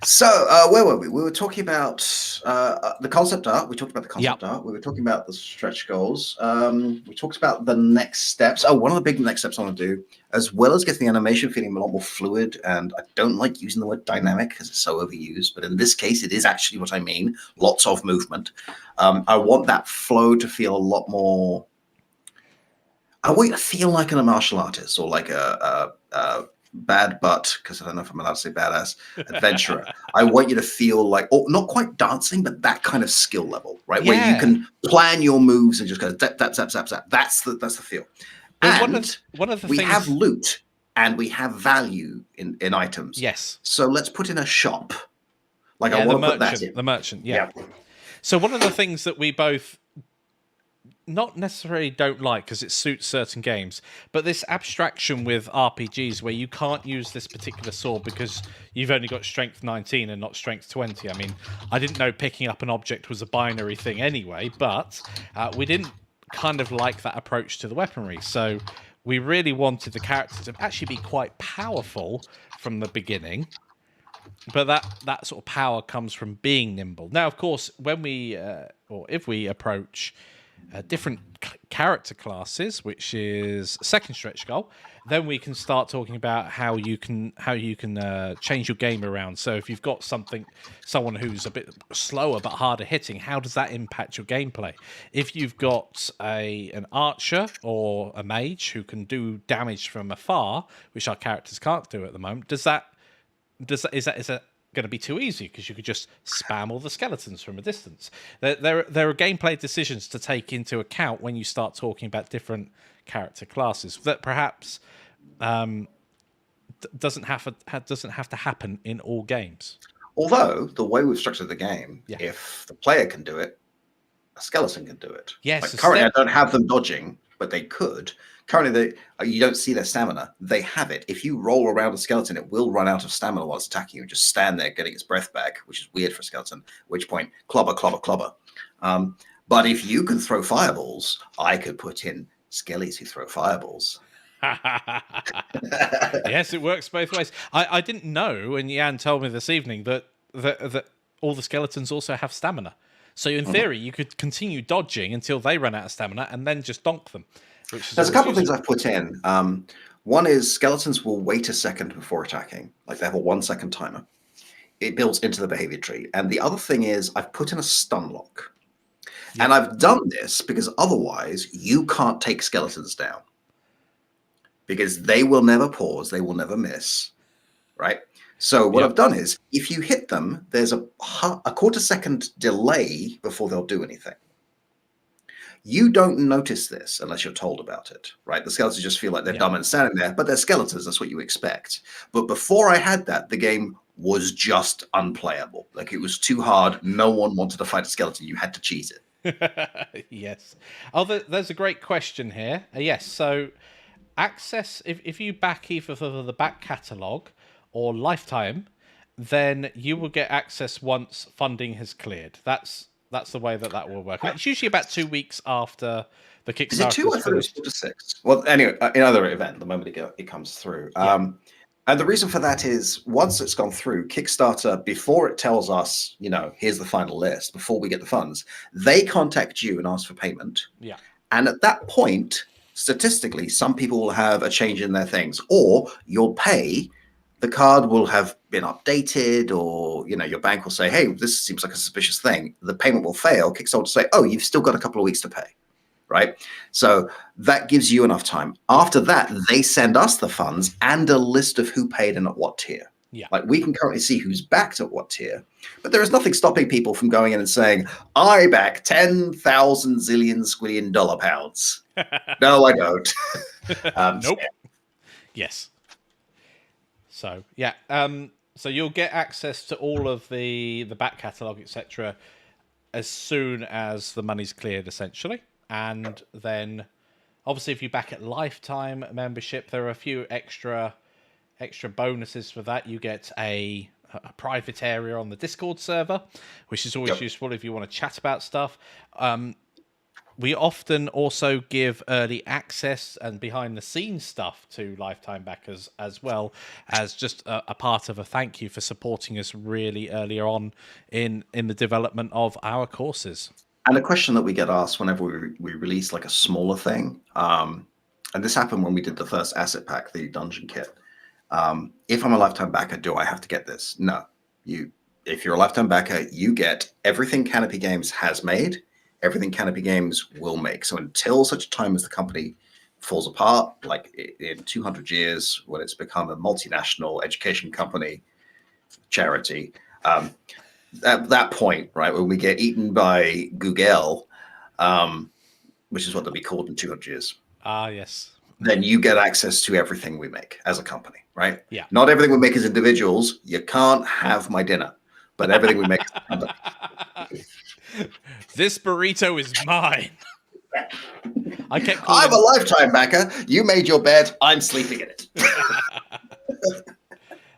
So, where were we? We were talking about the concept art. We talked about the concept art. We were talking about the stretch goals. We talked about the next steps. Oh, one of the big next steps I want to do, as well as getting the animation feeling a lot more fluid. And I don't like using the word dynamic because it's so overused. But in this case, it is actually what I mean. Lots of movement. I want that flow to feel a lot more. I want you to feel like a martial artist or like a bad butt, because I don't know if I'm allowed to say badass, adventurer. I want you to feel like, or not quite dancing, but that kind of skill level, right? Yeah. Where you can plan your moves and just go zap, zap, zap, zap, zap. That's the feel. Well, And one of the we things... have loot and we have value in items. Yes. So let's put in a shop. Like Yeah, I want to put that in. The merchant, yeah. So one of the things that we both not necessarily don't like because it suits certain games, but this abstraction with RPGs where you can't use this particular sword because you've only got strength 19 and not strength 20. I mean, I didn't know picking up an object was a binary thing anyway, but we didn't kind of like that approach to the weaponry. So we really wanted the character to actually be quite powerful from the beginning. But that sort of power comes from being nimble. Now, of course, when we or if we approach different character classes, which is second stretch goal, then we can start talking about how you can change your game around. So if you've got someone who's a bit slower but harder hitting, how does that impact your gameplay? If you've got an archer or a mage who can do damage from afar, which our characters can't do at the moment, is that going to be too easy because you could just spam all the skeletons from a distance? There are gameplay decisions to take into account when you start talking about different character classes that perhaps doesn't have to happen in all games. Although the way we've structured the game, if the player can do it, a skeleton can do it. Yes. Like currently, I don't have them dodging, but they could. Currently, you don't see their stamina. They have it. If you roll around a skeleton, it will run out of stamina while it's attacking you and just stand there getting its breath back, which is weird for a skeleton, at which point, clobber, clobber, clobber. But if you can throw fireballs, I could put in skellies who throw fireballs. Yes, it works both ways. I didn't know, and Yann told me this evening, that all the skeletons also have stamina. So in theory, you could continue dodging until they run out of stamina and then just donk them. There's a couple of things I've put in. One is skeletons will wait a second before attacking. Like they have a 1 second timer. It builds into the behavior tree. And the other thing is I've put in a stun lock. Yep. And I've done this because otherwise you can't take skeletons down. Because they will never pause. They will never miss. Right? So what I've done is if you hit them, there's a quarter second delay before they'll do anything. You don't notice this unless you're told about it, right? The skeletons just feel like they're dumb and standing there, but they're skeletons. That's what you expect. But before I had that, the game was just unplayable. Like it was too hard. No one wanted to fight a skeleton. You had to cheese it. Yes. Oh, there's a great question here. Yes. So access, if you back either for the back catalogue or lifetime, then you will get access once funding has cleared. That's the way that will work. It's usually about 2 weeks after the Is it 2? Kickstarter's I thought it was finished. 4 to 6. Well, anyway, in other event, the moment it comes through. And the reason for that is once it's gone through, Kickstarter, before it tells us, here's the final list, before we get the funds, they contact you and ask for payment. Yeah. And at that point, statistically, some people will have a change in their things, or you'll pay, the card will have been updated, or your bank will say, hey, this seems like a suspicious thing. The payment will fail. Kickstarter will say, oh, you've still got a couple of weeks to pay. Right. So that gives you enough time. After that, they send us the funds and a list of who paid and at what tier. Yeah. Like we can currently see who's backed at what tier, but there is nothing stopping people from going in and saying, I back 10,000 zillion squillion dollar pounds. No, I don't. Nope. Yes. So, yeah. So you'll get access to all of the back catalogue, etc., as soon as the money's cleared, essentially. And then, obviously, if you back at lifetime membership, there are a few extra bonuses for that. You get a private area on the Discord server, which is always useful if you want to chat about stuff. We often also give early access and behind-the-scenes stuff to lifetime backers, as well as just a part of a thank you for supporting us really earlier on in the development of our courses. And a question that we get asked whenever we release like a smaller thing, and this happened when we did the first asset pack, the dungeon kit. If I'm a lifetime backer, do I have to get this? No. If you're a lifetime backer, you get everything Canopy Games has made, everything Canopy Games will make. So until such a time as the company falls apart, like in 200 years, when it's become a multinational education company, charity, at that point, right, when we get eaten by Google, which is what they'll be called in 200 years. Yes. Then you get access to everything we make as a company, right? Yeah. Not everything we make as individuals. You can't have my dinner, but everything we make as a company. This burrito is mine. I'm a lifetime backer. You made your bed. I'm sleeping in it.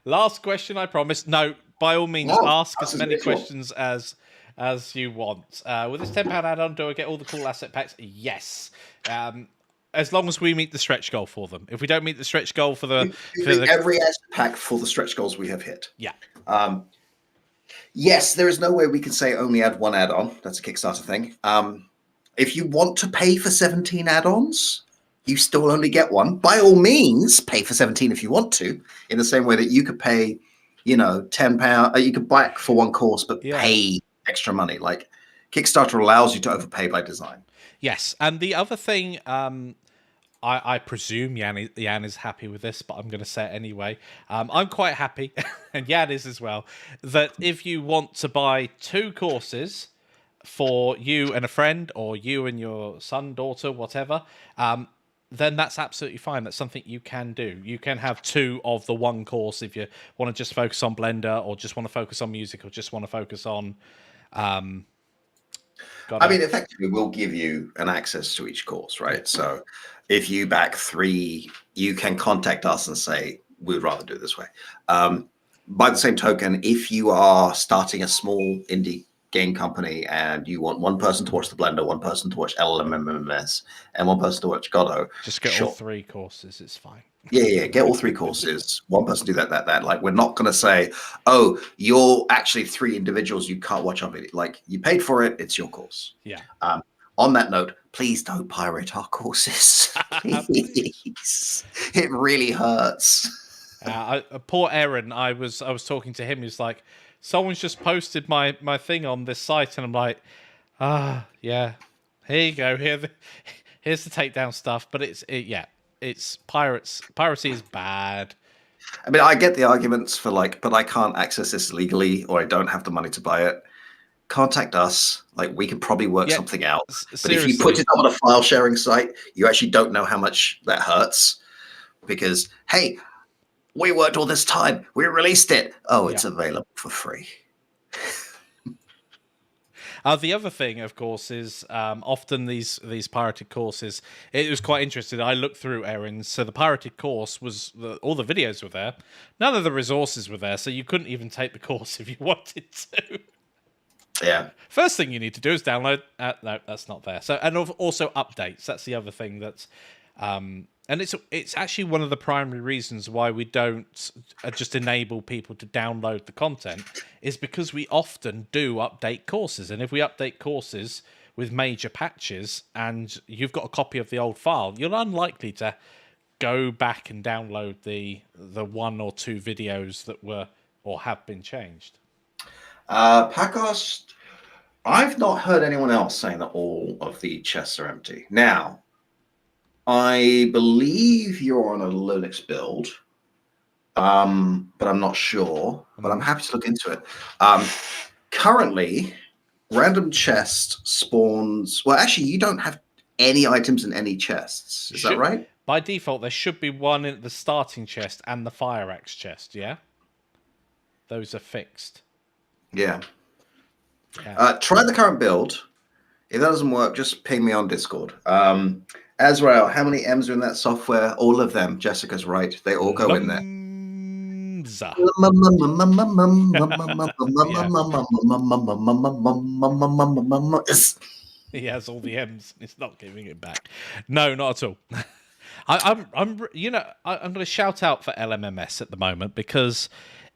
Last question, I promise. No, by all means, ask as many questions as you want. With this £10 add-on, do I get all the cool asset packs? Yes. As long as we meet the stretch goal for them. If we don't meet the stretch goal for every asset pack for the stretch goals we have hit. Yeah. Yes, there is no way we can say only add one add-on. That's a Kickstarter thing. If you want to pay for 17 add-ons, you still only get one. By all means, pay for 17 if you want to, in the same way that you could pay, £10. You could buy it for one course, but pay extra money. Like Kickstarter allows you to overpay by design. Yes, and the other thing, I presume Yann is happy with this, but I'm going to say it anyway. I'm quite happy, and Yann is as well, that if you want to buy 2 courses for you and a friend, or you and your son, daughter, whatever, then that's absolutely fine. That's something you can do. You can have 2 of the one course if you want to just focus on Blender, or just want to focus on music, or just want to focus on... effectively, we'll give you an access to each course, right? So if you back 3, you can contact us and say, we'd rather do it this way. By the same token, if you are starting a small indie game company and you want one person to watch the Blender, one person to watch LLMMS, and one person to watch Godot, just get all 3 courses. It's fine. Yeah, get all 3 courses. One person do that. Like, we're not going to say, oh, you're actually 3 individuals. You can't watch our video. Like, you paid for it. It's your course. Yeah. On that note, please don't pirate our courses. Please. It really hurts. Poor Aaron. I was talking to him. He was like, someone's just posted my thing on this site, and I'm like, yeah, here you go. Here's the takedown stuff. But it's pirates. Piracy is bad. I mean, I get the arguments for but I can't access this legally, or I don't have the money to buy it. Contact us. Like, we can probably work something out. But if you put it on a file sharing site, you actually don't know how much that hurts, because, hey, we worked all this time. We released it. Oh, it's available for free. The other thing, of course, is often these pirated courses. It was quite interesting. I looked through Aaron's. So the pirated course was all the videos were there. None of the resources were there, so you couldn't even take the course if you wanted to. Yeah. First thing you need to do is download. No, that's not there. So, and also updates. That's the other thing that's, and it's actually one of the primary reasons why we don't just enable people to download the content is because we often do update courses, and if we update courses with major patches, and you've got a copy of the old file, you're unlikely to go back and download the one or two videos that were or have been changed. Pacos, I've not heard anyone else saying that all of the chests are empty. Now, I believe you're on a Linux build, but I'm not sure. But I'm happy to look into it. Currently, random chest spawns. Well, actually, you don't have any items in any chests. Is that right? By default, there should be one in the starting chest and the fire axe chest, yeah? Those are fixed. Yeah. Try the current build. If that doesn't work, just ping me on Discord. Azrael, how many M's are in that software? All of them. Jessica's right. They all go in there. He has all the M's. It's not giving it back. No, not at all. I'm going to shout out for LMMS at the moment because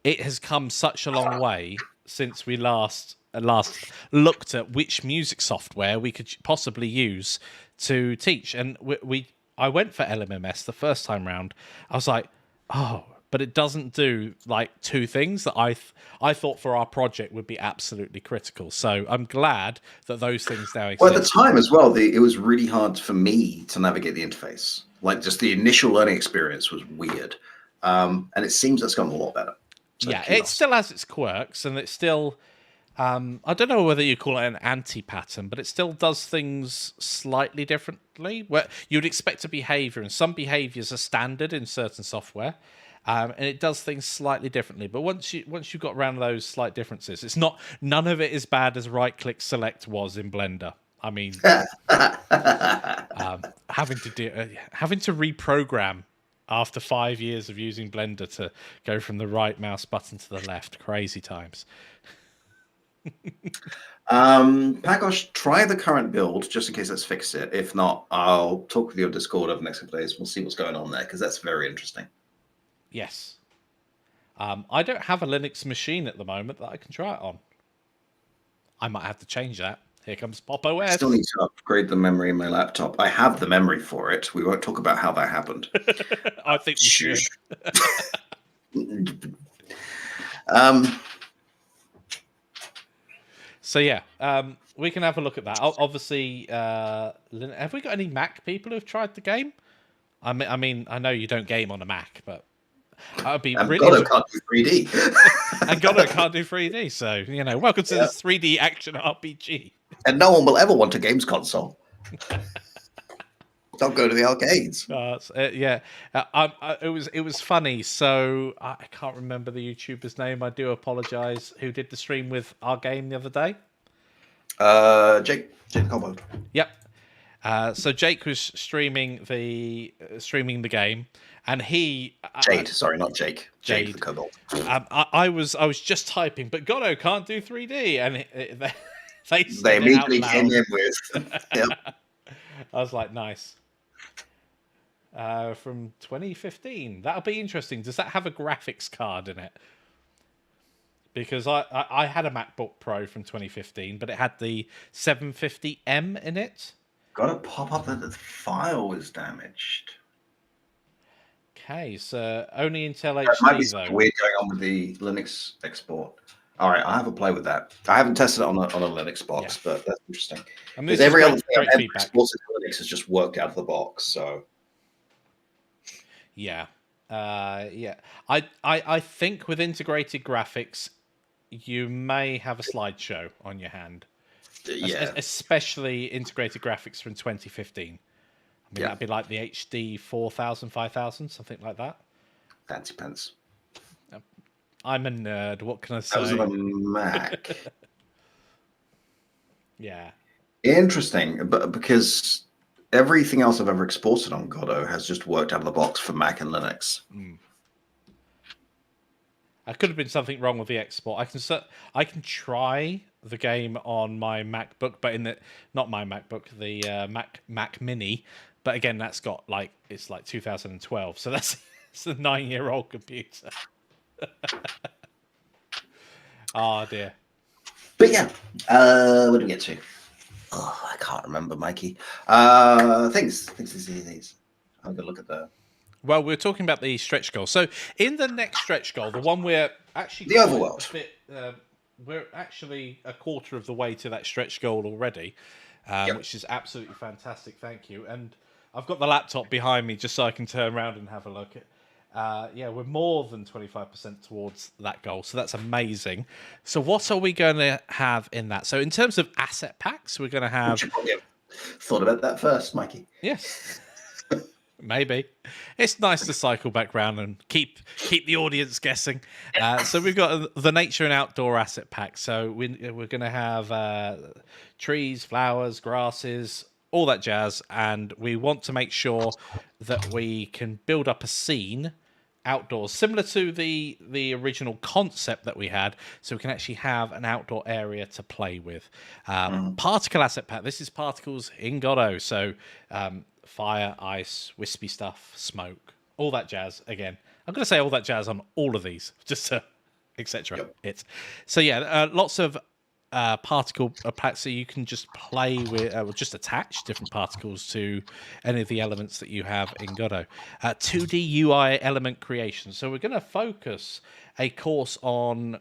it has come such a long way since we last looked at which music software we could possibly use to teach. And I went for LMMS the first time round. I was like, oh, but it doesn't do like two things that I thought for our project would be absolutely critical. So I'm glad that those things now exist. Well, at the time as well, it was really hard for me to navigate the interface. Like just the initial learning experience was weird. And it seems that's gotten a lot better. So yeah, it still has its quirks, and it's still... I don't know whether you call it an anti-pattern, but it still does things slightly differently. Where you'd expect a behavior, and some behaviors are standard in certain software, and it does things slightly differently. But once you've got around those slight differences, it's not none of it as bad as right-click select was in Blender. I mean, having to reprogram after 5 years of using Blender to go from the right mouse button to the left, crazy times. Pacos, try the current build just in case that's fixed it. If not, I'll talk with you on Discord over the next couple of days. We'll see what's going on there because that's very interesting. Yes. I don't have a Linux machine at the moment that I can try it on. I might have to change that. Here comes Pop OS. I still need to upgrade the memory in my laptop. I have the memory for it. We won't talk about how that happened. I think we should. So yeah, we can have a look at that. Obviously, have we got any Mac people who've tried the game? I mean, I know you don't game on a Mac, but that would be really. Goddo can't do 3D. And Goddo can't do 3D, so welcome to this 3D action RPG. And no one will ever want a games console. Don't go to the arcades. Yeah, it was funny. So I can't remember the YouTuber's name. I do apologize. Who did the stream with our game the other day? Jake Combo. Yep. So Jake was streaming the game, and he Jade. Sorry, not Jake. Jade the Kobold. I was just typing, but Goddo can't do 3D, and they immediately came in with. Yep. I was like, nice. From 2015. That'll be interesting. Does that have a graphics card in it? Because I had a MacBook Pro from 2015, but it had the 750M in it. Got to pop up that the file was damaged. Okay, so only Intel HD, there might be though. Something weird going on with the Linux export. All right, I'll have a play with that. I haven't tested it on a Linux box, but that's interesting. Because every other thing I've ever exported to Linux has just worked out of the box, so... Yeah. I think with integrated graphics, you may have a slideshow on your hand. Yeah. Especially integrated graphics from 2015. I mean, that'd be like the HD 4000, 5000, something like that. Fancy pants. I'm a nerd. What can I say? That was on a Mac. Yeah. Interesting, but because... everything else I've ever exported on Goddo has just worked out of the box for Mac and Linux. I could have been something wrong with the export. I can try the game on my MacBook, but in the not my MacBook, the Mac Mini. But again, that's got it's like 2012, so that's it's a 9-year-old computer. Oh dear. But yeah, what do we get to? Oh, I can't remember, Mikey. Things. I'm gonna look at the Well, we're talking about the stretch goal. So in the next stretch goal, the one we're actually overworld. We're actually a quarter of the way to that stretch goal already, which is absolutely fantastic. Thank you. And I've got the laptop behind me just so I can turn around and have a look at. Yeah, we're more than 25% towards that goal, so that's amazing. So what are we going to have in that? So in terms of asset packs, we're going to have... Thought about that first, Mikey. Yes. Maybe. It's nice to cycle back round and keep the audience guessing. So we've got the nature and outdoor asset pack. So we're going to have trees, flowers, grasses, all that jazz. And we want to make sure that we can build up a scene outdoors, similar to the original concept that we had, so we can actually have an outdoor area to play with. Particle asset pack. This is particles in Godot. So fire, ice, wispy stuff, smoke, all that jazz. Again, I'm going to say all that jazz on all of these, just to etc. Yep. So yeah, lots of particle packs, so you can just play with, just attach different particles to any of the elements that you have in Godot. 2D UI element creation. So we're going to focus a course on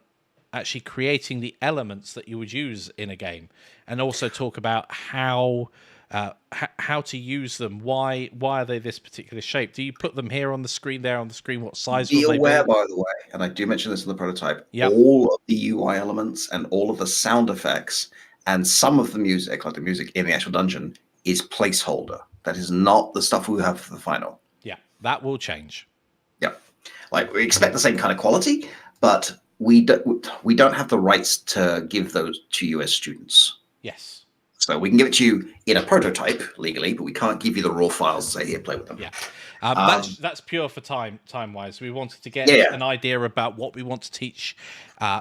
actually creating the elements that you would use in a game, and also talk about how to use them. Why are they this particular shape? Do you put them here on the screen, there on the screen? What size? Be aware, by the way, and I do mention this in the prototype, all of the UI elements and all of the sound effects and some of the music, like the music in the actual dungeon, is placeholder. That is not the stuff we have for the final. Yeah, that will change. Yeah, like we expect the same kind of quality, but we don't have the rights to give those to you as students. Yes. So we can give it to you in a prototype legally, but we can't give you the raw files and say, here, play with them. Yeah. That's pure for time-wise. We wanted to get an idea about what we want to teach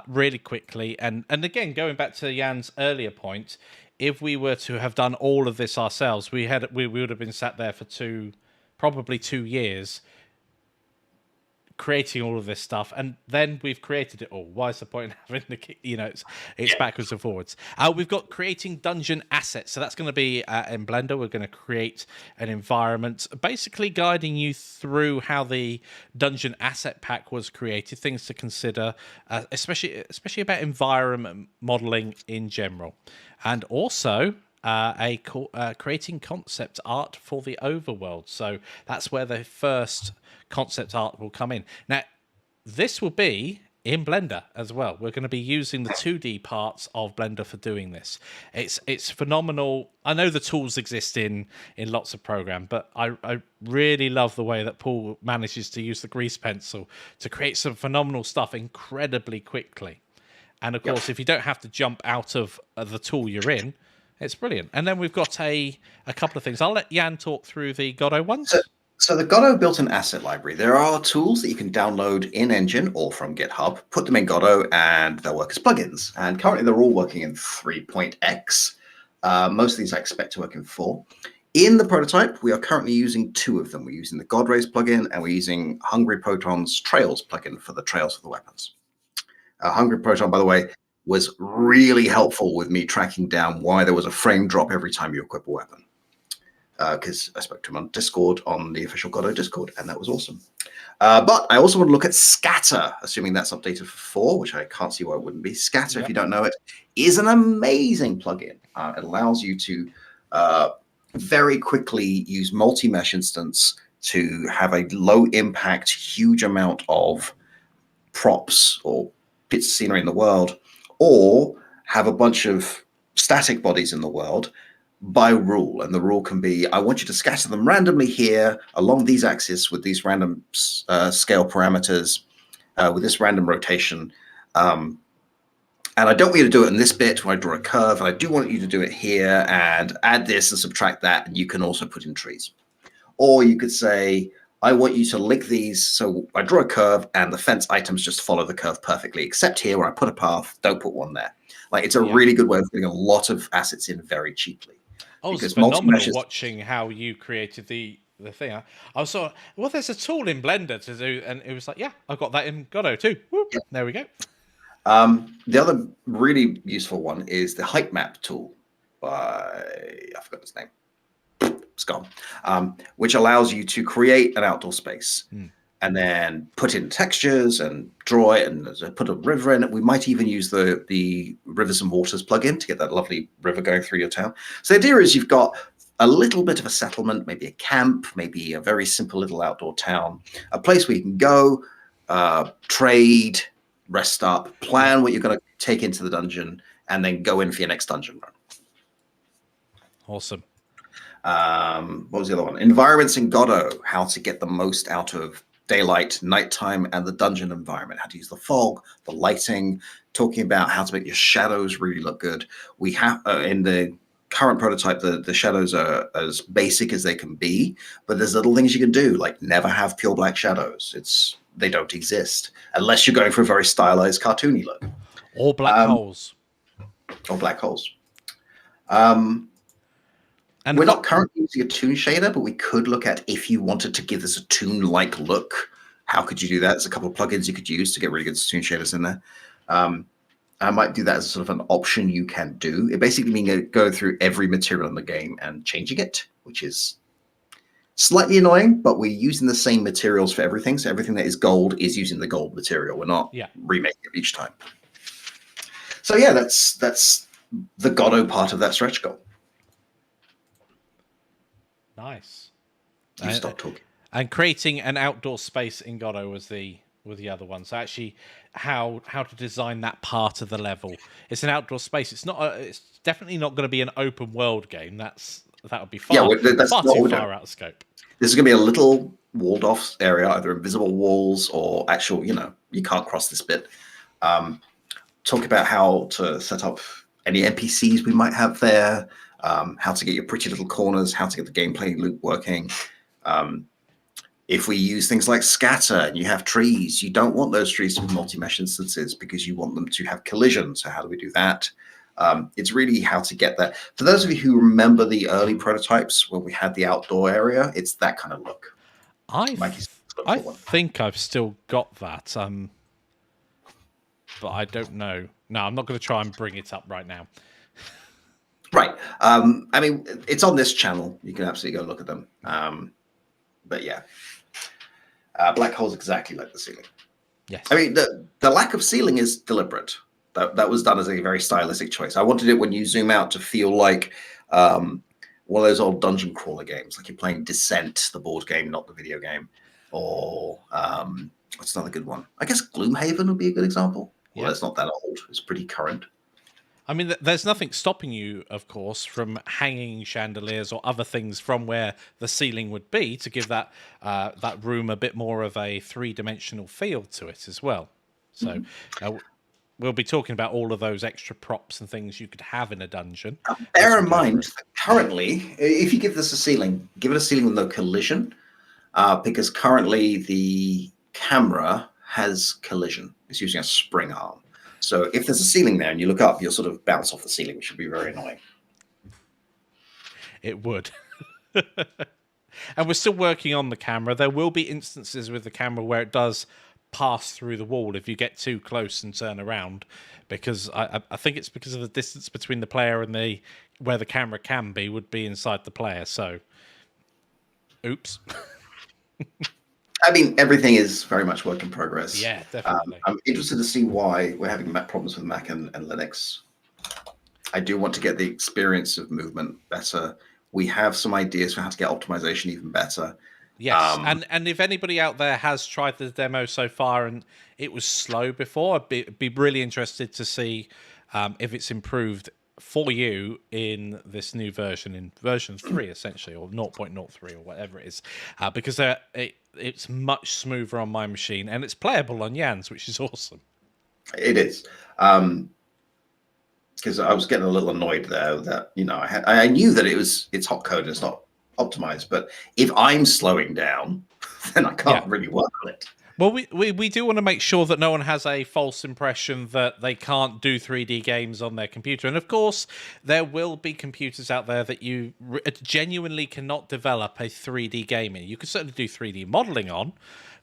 really quickly. And again, going back to Yann's earlier point, if we were to have done all of this ourselves, we would have been sat there for probably 2 years creating all of this stuff, and then we've created it all. Why is the point in having it's backwards and forwards? We've got creating dungeon assets, so that's going to be in Blender. We're going to create an environment, basically guiding you through how the dungeon asset pack was created, things to consider, especially about environment modeling in general, and also creating concept art for the overworld. So that's where the first concept art will come in. Now, this will be in Blender as well. We're going to be using the 2D parts of Blender for doing this. It's phenomenal. I know the tools exist in lots of programs, but I really love the way that Paul manages to use the grease pencil to create some phenomenal stuff incredibly quickly. And of course, if you don't have to jump out of the tool you're in, it's brilliant. And then we've got a couple of things. I'll let Yann talk through the Godot ones. So the Godot built-in asset library, there are tools that you can download in Engine or from GitHub, put them in Godot, and they'll work as plugins. And currently they're all working in 3.x. Most of these I expect to work in 4. In the prototype, we are currently using 2 of them. We're using the GodRays plugin, and we're using Hungry Proton's Trails plugin for the trails of the weapons. Hungry Proton, by the way, was really helpful with me tracking down why there was a frame drop every time you equip a weapon. Because I spoke to him on Discord, on the official Godot Discord, and that was awesome. But I also want to look at Scatter, assuming that's updated for 4, which I can't see why it wouldn't be. Scatter, if you don't know it, is an amazing plugin. It allows you to very quickly use multi-mesh instance to have a low-impact, huge amount of props or bits of scenery in the world, or have a bunch of static bodies in the world by rule. And the rule can be, I want you to scatter them randomly here along these axes with these random scale parameters, with this random rotation. And I don't want you to do it in this bit where I draw a curve, and I do want you to do it here and add this and subtract that, and you can also put in trees. Or you could say, I want you to link these. So I draw a curve and the fence items just follow the curve perfectly, except here where I put a path, don't put one there. Like it's a really good way of putting a lot of assets in very cheaply. Oh, it's Because phenomenal multi-meshes, watching how you created the thing. I was sort of, well, there's a tool in Blender to do, and it was like, yeah, I got that in Godot too. Whoop, there we go. the other really useful one is the height map tool by, I forgot his name. It's gone. Which allows you to create an outdoor space and then put in textures and draw it and put a river in it. We might even use the rivers and waters plugin to get that lovely river going through your town. So the idea is you've got a little bit of a settlement, maybe a camp, maybe a very simple little outdoor town, a place where you can go, trade, rest up, plan what you're going to take into the dungeon, and then go in for your next dungeon run. Awesome. What was the other one? Environments in Godot, how to get the most out of daylight, nighttime, and the dungeon environment, how to use the fog, the lighting, talking about how to make your shadows really look good. We have in the current prototype, the shadows are as basic as they can be, but there's little things you can do, like never have pure black shadows. They don't exist unless you're going for a very stylized, cartoony look. Or black holes. Or black holes. And we're not currently using a toon shader, but we could look at if you wanted to give this a toon-like look. How could you do that? There's a couple of plugins you could use to get really good toon shaders in there. I might do that as sort of an option you can do. It basically means go through every material in the game and changing it, which is slightly annoying, but we're using the same materials for everything. So everything that is gold is using the gold material. We're not remaking it each time. So yeah, that's the Godot part of that stretch goal. Nice. You stop talking. And creating an outdoor space in Godot was the other one. So actually, how to design that part of the level. It's an outdoor space. It's not. It's definitely not going to be an open world game. That would be far too far out of scope. This is going to be a little walled off area, either invisible walls or actual. You can't cross this bit. Talk about how to set up any NPCs we might have there. How to get your pretty little corners, how to get the gameplay loop working. If we use things like scatter and you have trees, you don't want those trees to be multi-mesh instances because you want them to have collision. So how do we do that? It's really how to get that. For those of you who remember the early prototypes where we had the outdoor area, it's that kind of look. I think I've still got that, but I don't know. No, I'm not going to try and bring it up right now. Right. I mean, it's on this channel. You can absolutely go look at them. But yeah, black holes exactly like the ceiling. Yes. I mean, the lack of ceiling is deliberate. That was done as a very stylistic choice. I wanted it when you zoom out to feel like one of those old dungeon crawler games, like you're playing Descent, the board game, not the video game. Or what's another good one? I guess Gloomhaven would be a good example. Well, it's not that old. It's pretty current. I mean, there's nothing stopping you, of course, from hanging chandeliers or other things from where the ceiling would be to give that room a bit more of a three-dimensional feel to it as well. So we'll be talking about all of those extra props and things you could have in a dungeon. Bear in mind, currently, if you give this a ceiling, give it a ceiling with no collision, because currently the camera has collision. It's using a spring arm. So if there's a ceiling there and you look up, you'll sort of bounce off the ceiling, which would be very annoying. It would. And we're still working on the camera. There will be instances with the camera where it does pass through the wall if you get too close and turn around, because I think it's because of the distance between the player and where the camera can be would be inside the player. So, oops. I mean, everything is very much work in progress. Yeah, definitely. I'm interested to see why we're having problems with Mac and Linux. I do want to get the experience of movement better. We have some ideas for how to get optimization even better. Yes, and if anybody out there has tried the demo so far and it was slow before, I'd be really interested to see if it's improved for you in this new version, in version 3 essentially, or 0.03 or whatever it is, because it's much smoother on my machine and it's playable on Yann's, which is awesome. It is, because I was getting a little annoyed there that I knew that it's hot code and it's not optimized, but if I'm slowing down, then I can't really work on it. Well, we do want to make sure that no one has a false impression that they can't do 3D games on their computer. And of course, there will be computers out there that you genuinely cannot develop a 3D game in. You can certainly do 3D modeling on,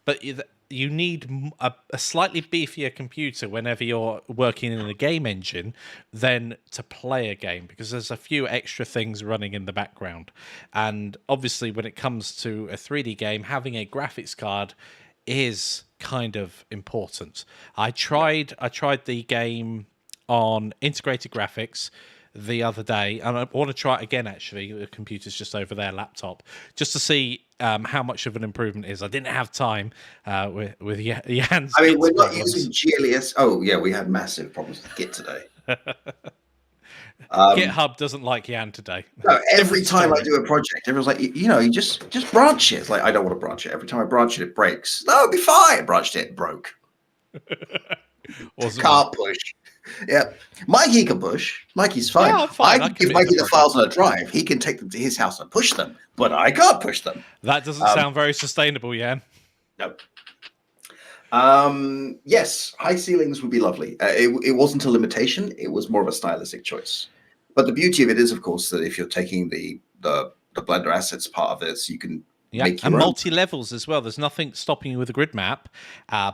but you need a slightly beefier computer whenever you're working in a game engine than to play a game, because there's a few extra things running in the background. And obviously, when it comes to a 3D game, having a graphics card is kind of important. I tried the game on integrated graphics the other day, and I want to try it again. Actually, the computer's just over there, laptop, just to see how much of an improvement it is. I didn't have time with Yann's. I mean, we're not using GLES. Oh yeah, we had massive problems with Git today. GitHub doesn't like Yann today. No, every time I do a project, everyone's like, you just branch it. It's like, I don't want to branch it. Every time I branch it, it breaks. No, it'll be fine. I branched it, it broke. Awesome. Can't push. Yeah, Mikey can push. Mikey's fine. Yeah, I'm fine. I can give Mikey the files on a drive. He can take them to his house and push them, but I can't push them. That doesn't sound very sustainable, Yann. No. Yes, high ceilings would be lovely. It wasn't a limitation. It was more of a stylistic choice. But the beauty of it is, of course, that if you're taking the Blender assets part of it, so you can make your and own. multi-levels as well. There's nothing stopping you with a grid map,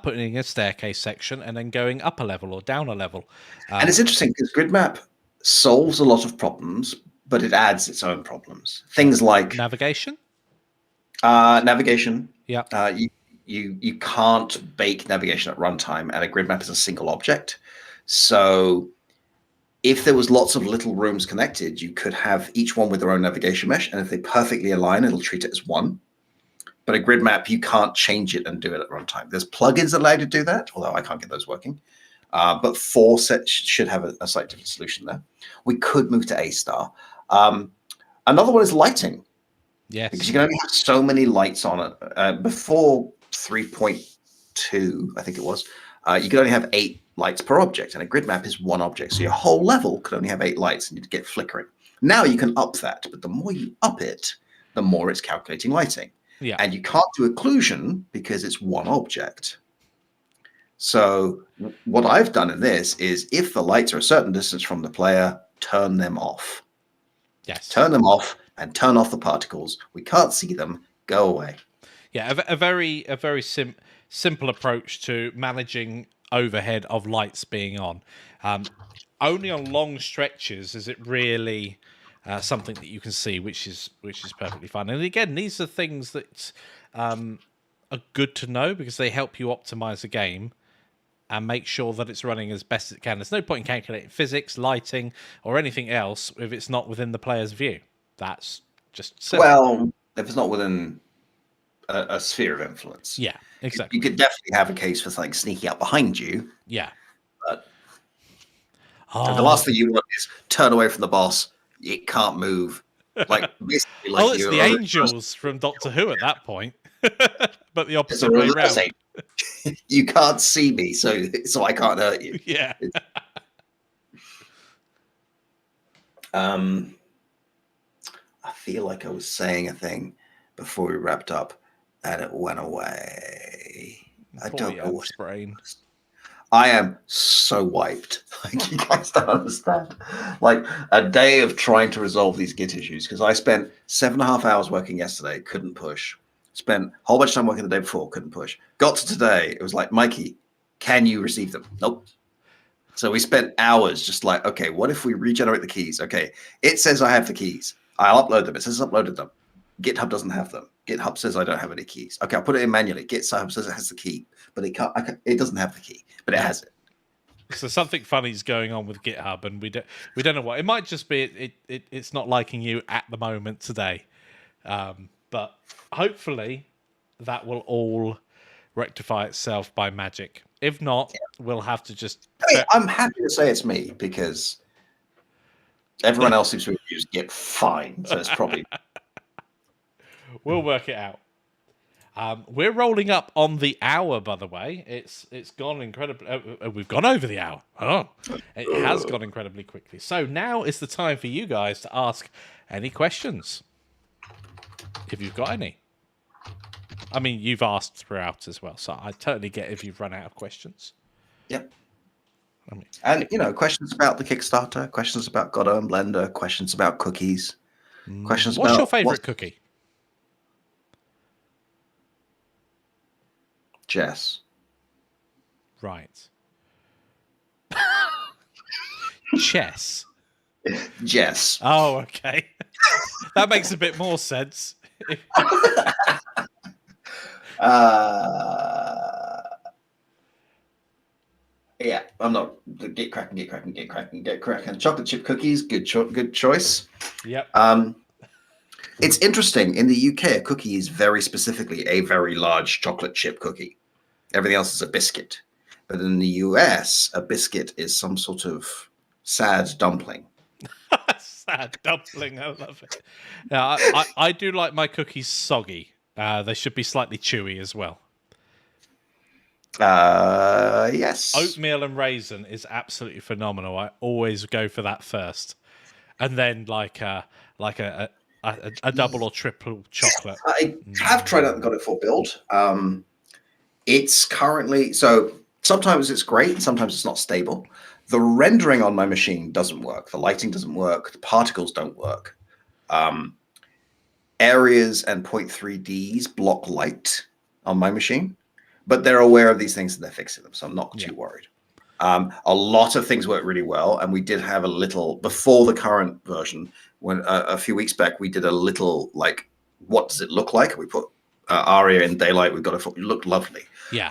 putting in a staircase section and then going up a level or down a level. And it's interesting because grid map solves a lot of problems, but it adds its own problems. Things like navigation. Navigation. Yeah. You can't bake navigation at runtime, and a grid map is a single object. So if there was lots of little rooms connected, you could have each one with their own navigation mesh, and if they perfectly align, it'll treat it as one. But a grid map, you can't change it and do it at runtime. There's plugins that allow you to do that, although I can't get those working. But 4 sets should have a slightly different solution there. We could move to A-star. Another one is lighting. Yes. Because you can only have so many lights on it. Before 3.2, I think it was, you could only have 8 lights per object, and a grid map is 1 object. So your whole level could only have 8 lights and you'd get flickering. Now you can up that, but the more you up it, the more it's calculating lighting. Yeah. And you can't do occlusion because it's 1 object. So what I've done in this is if the lights are a certain distance from the player, turn them off. Yes. Turn them off and turn off the particles. We can't see them. Go away. Yeah, a very simple approach to managing overhead of lights being on. Only on long stretches is it really something that you can see, which is perfectly fine. And again, these are things that are good to know because they help you optimize a game and make sure that it's running as best as it can. There's no point in calculating physics, lighting, or anything else if it's not within the player's view. That's just silly. Well, if it's not within a sphere of influence. Yeah, exactly. You could definitely have a case for something sneaking up behind you. Yeah. But the last thing you want is turn away from the boss. It can't move. Like basically, like it's the angels from Doctor Who at that point, but the opposite way around. You can't see me, so I can't hurt you. Yeah. I feel like I was saying a thing before we wrapped up, and it went away. I don't know what. Brain. I am so wiped. Like, you guys don't understand. Like a day of trying to resolve these Git issues, because I spent 7.5 hours working yesterday, couldn't push. Spent a whole bunch of time working the day before, couldn't push. Got to today, it was like, Mikey, can you receive them? Nope. So we spent hours just like, okay, what if we regenerate the keys? Okay, it says I have the keys. I'll upload them. It says I uploaded them. GitHub doesn't have them. GitHub says I don't have any keys. Okay, I'll put it in manually. GitHub says it has the key, but it can't. It doesn't have the key, but it has it. So something funny is going on with GitHub, and we don't know what. It might just be it's not liking you at the moment today, but hopefully that will all rectify itself by magic. If not, we'll have to just. I mean, I'm happy to say it's me because everyone else seems to have used Git fine, so it's probably. We'll work it out. We're rolling up on the hour, by the way. It's gone incredibly. We've gone over the hour. Oh, it has gone incredibly quickly. So now is the time for you guys to ask any questions, if you've got any. I mean, you've asked throughout as well, so I totally get if you've run out of questions. Yep. I mean, And questions about the Kickstarter, questions about Godot and Blender, questions about cookies, questions what's your about favorite cookie? Jess. Right. Chess. Jess. Oh, okay. That makes a bit more sense. Yeah, I'm not. Get cracking. Chocolate chip cookies, good choice. Yep. It's interesting. In the UK, a cookie is very specifically a very large chocolate chip cookie. Everything else is a biscuit. But in the US, a biscuit is some sort of sad dumpling. Sad dumpling. I love it. Yeah, I do like my cookies soggy. They should be slightly chewy as well. Yes. Oatmeal and raisin is absolutely phenomenal. I always go for that first, and then like a double or triple chocolate. I have tried out and got it for build. It's currently so sometimes it's great, sometimes it's not stable. The rendering on my machine doesn't work. The lighting doesn't work. The particles don't work. Areas and 0.3Ds block light on my machine, but they're aware of these things and they're fixing them, so I'm not too worried. A lot of things work really well, and we did have a little before the current version. When a few weeks back, we did a little like, what does it look like? We put Aria in daylight. We've got it looked lovely. Yeah.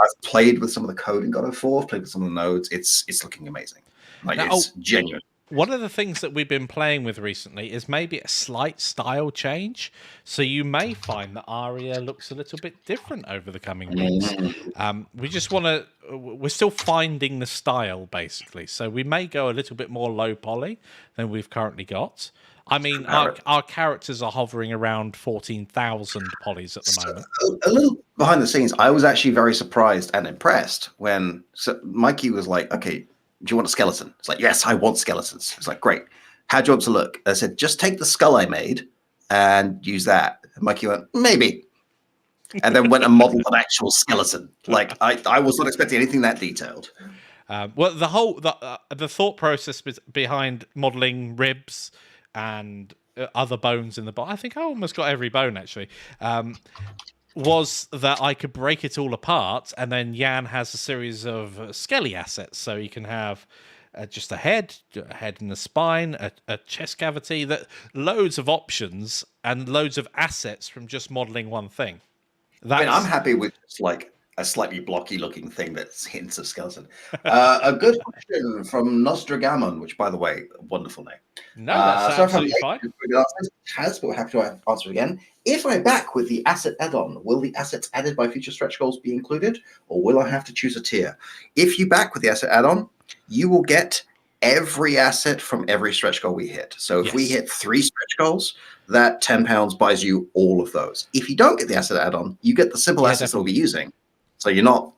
I've played with some of the code in God of 4, played with some of the nodes. It's looking amazing. Like Now, it's genuine. One of the things that we've been playing with recently is maybe a slight style change. So you may find that Aria looks a little bit different over the coming weeks. We just want to, we're still finding the style basically. So we may go a little bit more low poly than we've currently got. I mean, our characters are hovering around 14,000 polys at the moment. A little behind the scenes, I was actually very surprised and impressed when Mikey was like, okay, do you want a skeleton? It's like, yes, I want skeletons. It's like, great. How do you want to look? I said, just take the skull I made and use that. And Mikey went, maybe. And then went and modeled an actual skeleton. Like, I was not expecting anything that detailed. Well, the thought process behind modeling ribs and other bones in the body, I think I almost got every bone actually, was that I could break it all apart, and then Yann has a series of skelly assets, so you can have just a head and a spine, a chest cavity, that loads of options and loads of assets from just modeling one thing. I mean, I'm happy with just like a slightly blocky looking thing that's hints of skeleton. A good question from Nostradamus, which, by the way, a wonderful name. No, that's absolutely fine. Has, but we'll have to answer again. If I back with the asset add-on, will the assets added by future stretch goals be included, or will I have to choose a tier? If you back with the asset add-on, you will get every asset from every stretch goal we hit. So if we hit 3 stretch goals, that £10 buys you all of those. If you don't get the asset add-on, you get the simple assets that we'll be using. So you're not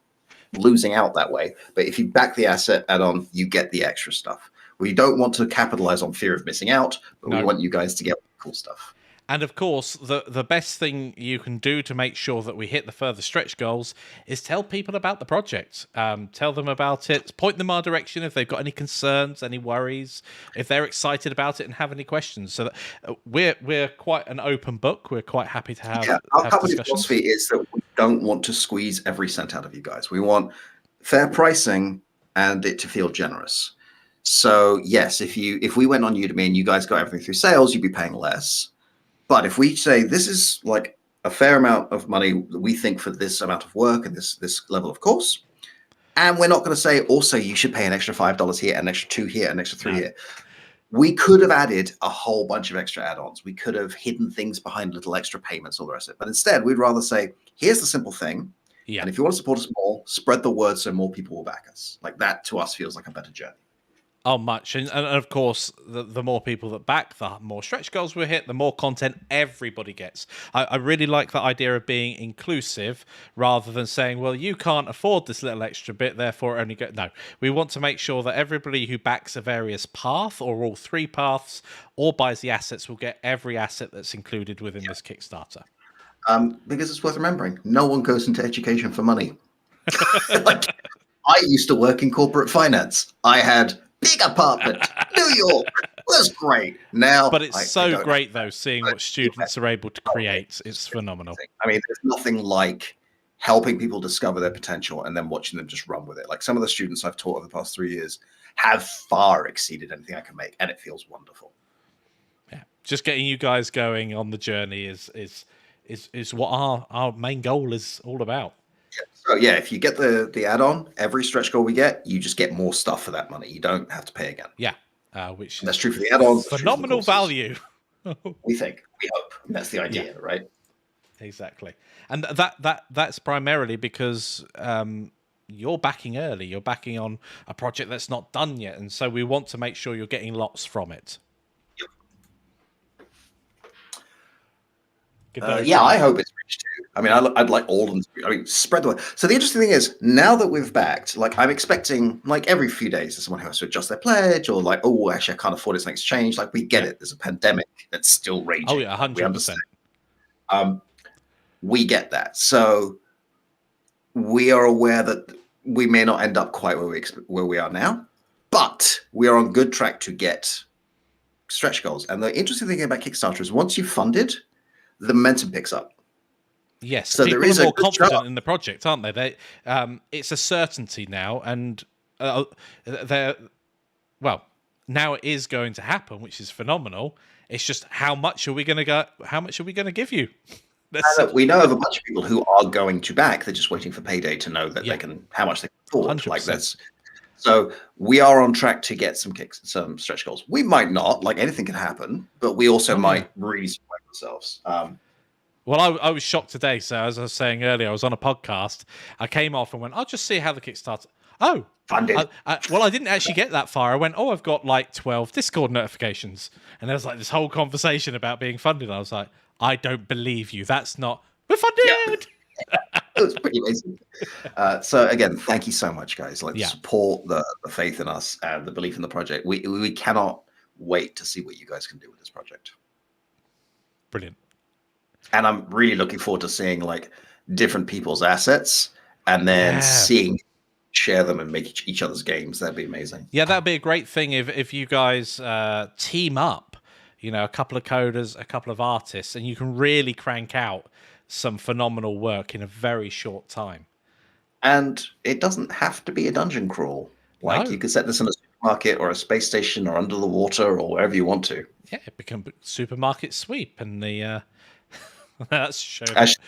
losing out that way. But if you back the asset add-on, you get the extra stuff. We don't want to capitalize on fear of missing out, but we want you guys to get cool stuff. And of course, the best thing you can do to make sure that we hit the further stretch goals is tell people about the project. Tell them about it. Point them our direction if they've got any concerns, any worries, if they're excited about it and have any questions. So that we're quite an open book. We're quite happy to have our company discussions. Philosophy is that we don't want to squeeze every cent out of you guys. We want fair pricing and it to feel generous. So yes, if we went on Udemy and you guys got everything through sales, you'd be paying less. But if we say this is like a fair amount of money that we think for this amount of work and this level of course, and we're not going to say also you should pay an extra $5 here, an extra 2 here, an extra 3 here. We could have added a whole bunch of extra add-ons. We could have hidden things behind little extra payments, all the rest of it. But instead, we'd rather say, here's the simple thing. Yeah. And if you want to support us more, spread the word so more people will back us. Like that to us feels like a better journey. Oh, much. And of course, the more people that back, the more stretch goals we hit, the more content everybody gets. I really like the idea of being inclusive rather than saying, well, you can't afford this little extra bit, therefore only go. No, we want to make sure that everybody who backs a various path or all 3 paths or buys the assets will get every asset that's included within this Kickstarter. Because it's worth remembering. No one goes into education for money. Like, I used to work in corporate finance. I had big apartment, New York. Was great. Now, But it's I so don't great, though, seeing what students are able to create. It's phenomenal. I mean, there's nothing like helping people discover their potential and then watching them just run with it. Like some of the students I've taught over the past 3 years have far exceeded anything I can make, and it feels wonderful. Yeah, just getting you guys going on the journey is what our main goal is all about. So yeah, if you get the add-on, every stretch goal we get, you just get more stuff for that money. You don't have to pay again. Yeah, which And that's true for the add-ons. phenomenal value. We think, we hope. That's the idea, right? Exactly, and that's primarily because you're backing early. You're backing on a project that's not done yet, and so we want to make sure you're getting lots from it. Yeah, I hope it's reached too. I mean, I'd like all of them to be, I mean, spread the word. So the interesting thing is, now that we've backed, like I'm expecting, like every few days, there's someone who has to adjust their pledge, or like, oh, actually, I can't afford it, something's changed. Like we get it. There's a pandemic that's still raging. Oh yeah, 100%. We get that. So we are aware that we may not end up quite where we are now, but we are on good track to get stretch goals. And the interesting thing about Kickstarter is once you've funded, the momentum picks up. Yes, so people there is are more confident in the project, aren't they? It's a certainty now, and now it is going to happen, which is phenomenal. It's just how much are we going to give you? We know of a bunch of people who are going to back. They're just waiting for payday to know that they can how much they can afford. 100%. Like this. So we are on track to get some stretch goals. We might not, like anything can happen, but we also might really surprise ourselves. Well, I was shocked today. So as I was saying earlier, I was on a podcast. I came off and went, I'll just see how the Kickstarter. Oh, funded. Well, I didn't actually get that far. I went, I've got like 12 Discord notifications. And there was like this whole conversation about being funded. I was like, I don't believe you. That's not, we're funded. Yeah. It was pretty amazing. So again, thank you so much, guys. Like support the faith in us and the belief in the project. We cannot wait to see what you guys can do with this project. Brilliant. And I'm really looking forward to seeing like different people's assets and then share them and make each other's games. That'd be amazing. Yeah, that'd be a great thing if you guys team up, a couple of coders, a couple of artists, and you can really crank out some phenomenal work in a very short time. And it doesn't have to be a dungeon crawl. Like you could set this in a supermarket or a space station or under the water or wherever you want to. Yeah, it becomes supermarket sweep and the that's shown. Actually,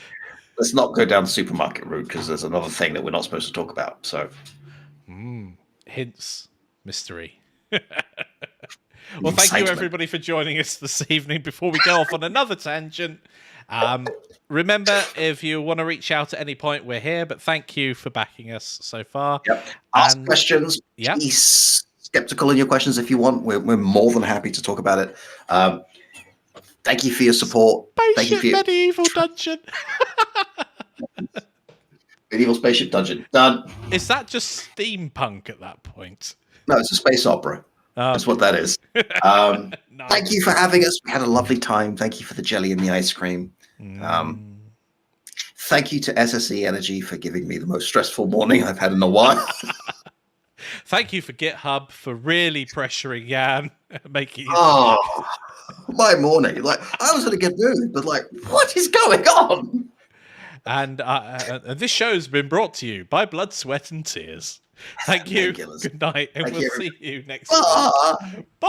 let's not go down the supermarket route because there's another thing that we're not supposed to talk about. So hints, mystery. Well, thank you everybody for joining us this evening. Before we go off on another tangent, remember, if you want to reach out at any point, we're here. But thank you for backing us so far. Ask questions. Be skeptical in your questions if you want. We're more than happy to talk about it. Thank you for your support. Thank you for your medieval dungeon. Medieval spaceship dungeon. Done. Is that just steampunk at that point? No, it's a space opera. That's what that is. Nice. Thank you for having us. We had a lovely time. Thank you for the jelly and the ice cream. Thank you to SSE Energy for giving me the most stressful morning I've had in a while. Thank you for GitHub for really pressuring Yann, making my morning. Like I was in a good mood, but like, what is going on? And this show's been brought to you by Blood, Sweat, and Tears. Thank you. Good night, and we'll see you next time. Bye.